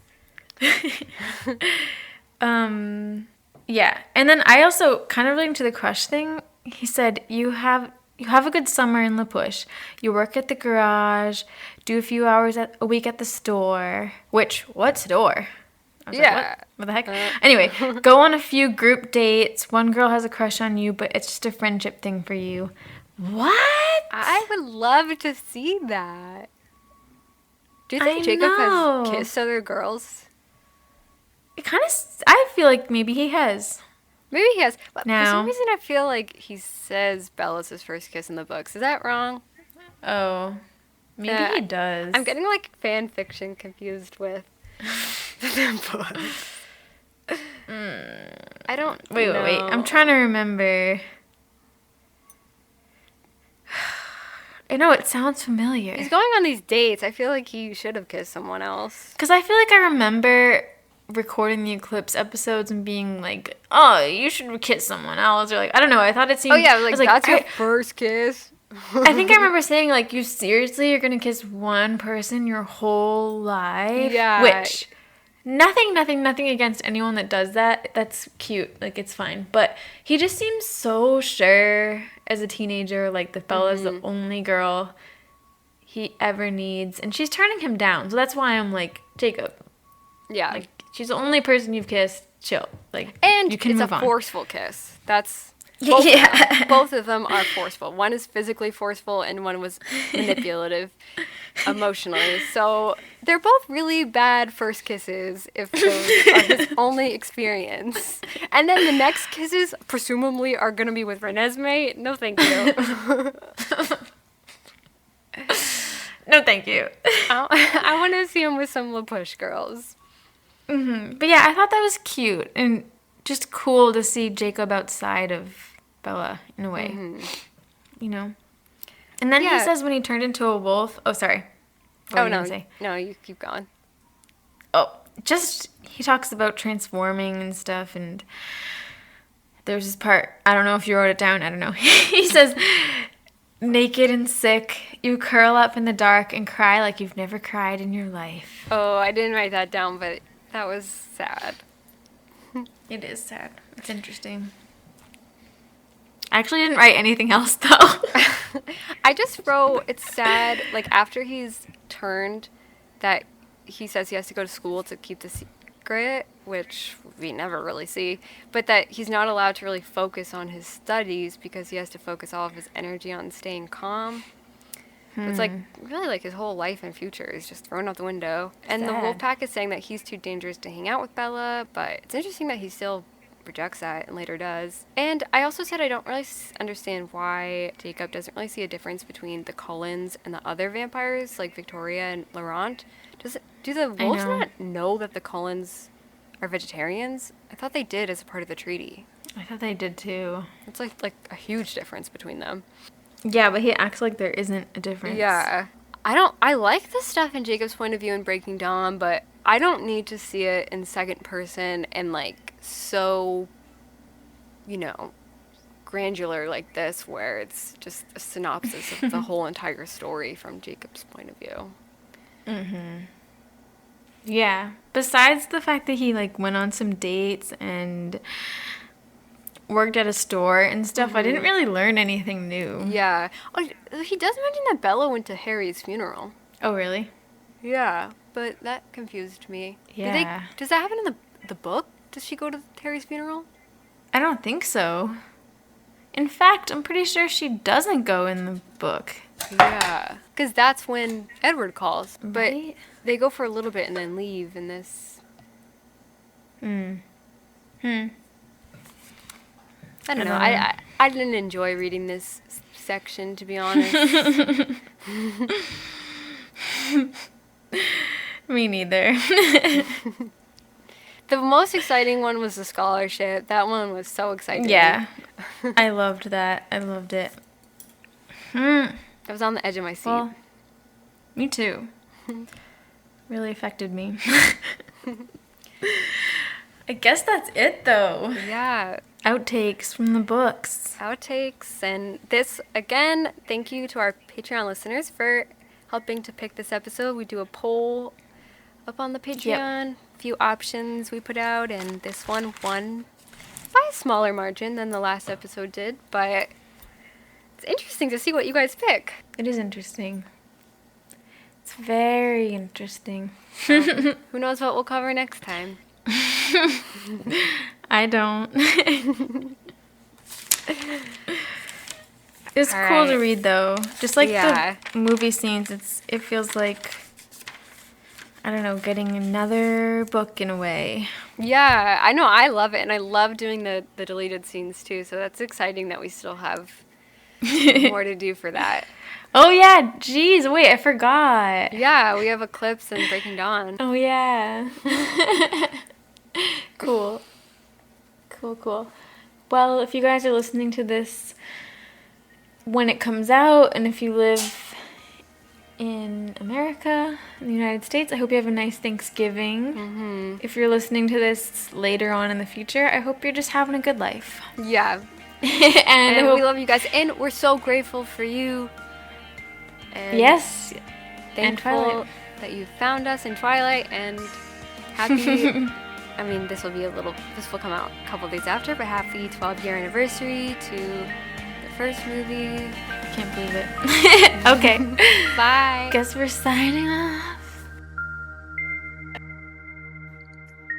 Speaker 2: Yeah. And then I also, kind of relating to the crush thing, he said, you have a good summer in La Push. You work at the garage, do a few hours a week at the store. What store? I was like, what the heck? Anyway, go on a few group dates. One girl has a crush on you, but it's just a friendship thing for you. What?
Speaker 3: I would love to see that. Do you think Jacob has kissed other girls?
Speaker 2: I feel like maybe he has.
Speaker 3: Maybe he has. But for some reason, I feel like he says Bella's his first kiss in the books. Is that wrong?
Speaker 2: Oh. Maybe he does.
Speaker 3: I'm getting, like, fan fiction confused with the books.
Speaker 2: Wait. I'm trying to remember. I know, it sounds familiar.
Speaker 3: He's going on these dates. I feel like he should have kissed someone else.
Speaker 2: Because I feel like I remember recording the Eclipse episodes and being like, oh, you should kiss someone else. Or like, I don't know. I thought it seemed...
Speaker 3: Oh, yeah, like that's your first kiss.
Speaker 2: I think I remember saying, like, you seriously are going to kiss one person your whole life?
Speaker 3: Yeah.
Speaker 2: Which, nothing against anyone that does that. That's cute. Like, it's fine. But he just seems so sure as a teenager. Like, the Bella's the only girl he ever needs. And she's turning him down. So that's why I'm like, Jacob.
Speaker 3: Yeah.
Speaker 2: Like, she's the only person you've kissed. Chill. Like,
Speaker 3: and
Speaker 2: you can
Speaker 3: it's
Speaker 2: move on.
Speaker 3: a forceful kiss. That's...
Speaker 2: Yeah.
Speaker 3: Both of them are forceful. One is physically forceful and one was manipulative emotionally. So they're both really bad first kisses if those are his only experience. And then the next kisses presumably are going to be with Renesmee. No thank you.
Speaker 2: No thank you.
Speaker 3: I want to see him with some La Push girls.
Speaker 2: Mm-hmm. But yeah, I thought that was cute and just cool to see Jacob outside of Bella in a way, you know. And then he says when he turned into a wolf. Oh, sorry. What
Speaker 3: no, no, you keep going.
Speaker 2: Oh, just he talks about transforming and stuff, and there's this part. I don't know if you wrote it down. I don't know. He says, "Naked and sick, you curl up in the dark and cry like you've never cried in your life."
Speaker 3: Oh, I didn't write that down, but that was sad.
Speaker 2: It is sad. It's interesting. I actually didn't write anything else, though.
Speaker 3: I just wrote, it's sad, like, after he's turned, that he says he has to go to school to keep the secret, which we never really see, but that he's not allowed to really focus on his studies because he has to focus all of his energy on staying calm. So it's like, really, like, his whole life and future is just thrown out the window. And the Wolfpack is saying that he's too dangerous to hang out with Bella, but it's interesting that he still rejects that and later does. And I also said I don't really understand why Jacob doesn't really see a difference between the Cullens and the other vampires, like Victoria and Laurent. Do the wolves not know that the Cullens are vegetarians? I thought they did as a part of the treaty.
Speaker 2: I thought they did, too.
Speaker 3: It's like a huge difference between them.
Speaker 2: Yeah, but he acts like there isn't a difference.
Speaker 3: Yeah. I like the stuff in Jacob's point of view in Breaking Dawn, but I don't need to see it in second person and, like, so, you know, granular like this, where it's just a synopsis of the whole entire story from Jacob's point of view.
Speaker 2: Mm-hmm. Yeah. Besides the fact that he, like, went on some dates and worked at a store and stuff, I didn't really learn anything new.
Speaker 3: Yeah. Oh, he does mention that Bella went to Harry's funeral.
Speaker 2: Oh, really?
Speaker 3: Yeah, but that confused me.
Speaker 2: Yeah.
Speaker 3: Does that happen in the book? Does she go to Harry's funeral?
Speaker 2: I don't think so. In fact, I'm pretty sure she doesn't go in the book.
Speaker 3: Yeah. Because that's when Edward calls.
Speaker 2: Right?
Speaker 3: But they go for a little bit and then leave in this.
Speaker 2: I
Speaker 3: don't know. I didn't enjoy reading this section, to be honest.
Speaker 2: Me neither.
Speaker 3: The most exciting one was the scholarship. That one was so exciting.
Speaker 2: Yeah. I loved that. I loved it.
Speaker 3: I was on the edge of my seat.
Speaker 2: Well, me too. Really affected me. I guess that's it, though.
Speaker 3: Yeah.
Speaker 2: Outtakes from the books.
Speaker 3: Outtakes. And this, again, thank you to our Patreon listeners for helping to pick this episode. We do a poll up on the Patreon. A few options we put out, and this one won by a smaller margin than the last episode did. But it's interesting to see what you guys pick.
Speaker 2: It is interesting. It's very interesting.
Speaker 3: Who knows what we'll cover next time?
Speaker 2: I don't. It's cool to read, though. Just like the movie scenes, it feels like, I don't know, getting another book in a way.
Speaker 3: Yeah, I know. I love it, and I love doing the deleted scenes too. So that's exciting that we still have more to do for that.
Speaker 2: Oh yeah, jeez, wait, I forgot.
Speaker 3: Yeah, we have Eclipse and Breaking Dawn.
Speaker 2: Oh yeah. Cool. Cool. Well, if you guys are listening to this when it comes out, and if you live in America, in the United States, I hope you have a nice Thanksgiving.
Speaker 3: Mm-hmm.
Speaker 2: If you're listening to this later on in the future, I hope you're just having a good life.
Speaker 3: Yeah.
Speaker 2: and
Speaker 3: we love you guys, and we're so grateful for you. And
Speaker 2: yes.
Speaker 3: Thankful
Speaker 2: and Twilight.
Speaker 3: that you found us in Twilight, and happy... I mean, this will come out a couple days after, but happy 12-year anniversary to the first movie.
Speaker 2: Can't believe it. Okay.
Speaker 3: Bye.
Speaker 2: Guess we're signing off.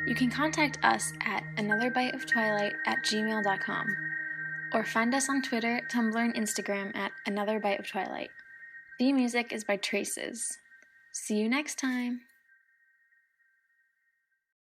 Speaker 2: You can contact us at anotherbiteoftwilight@gmail.com or find us on Twitter, Tumblr, and Instagram at anotherbiteoftwilight. The music is by Traces. See you next time.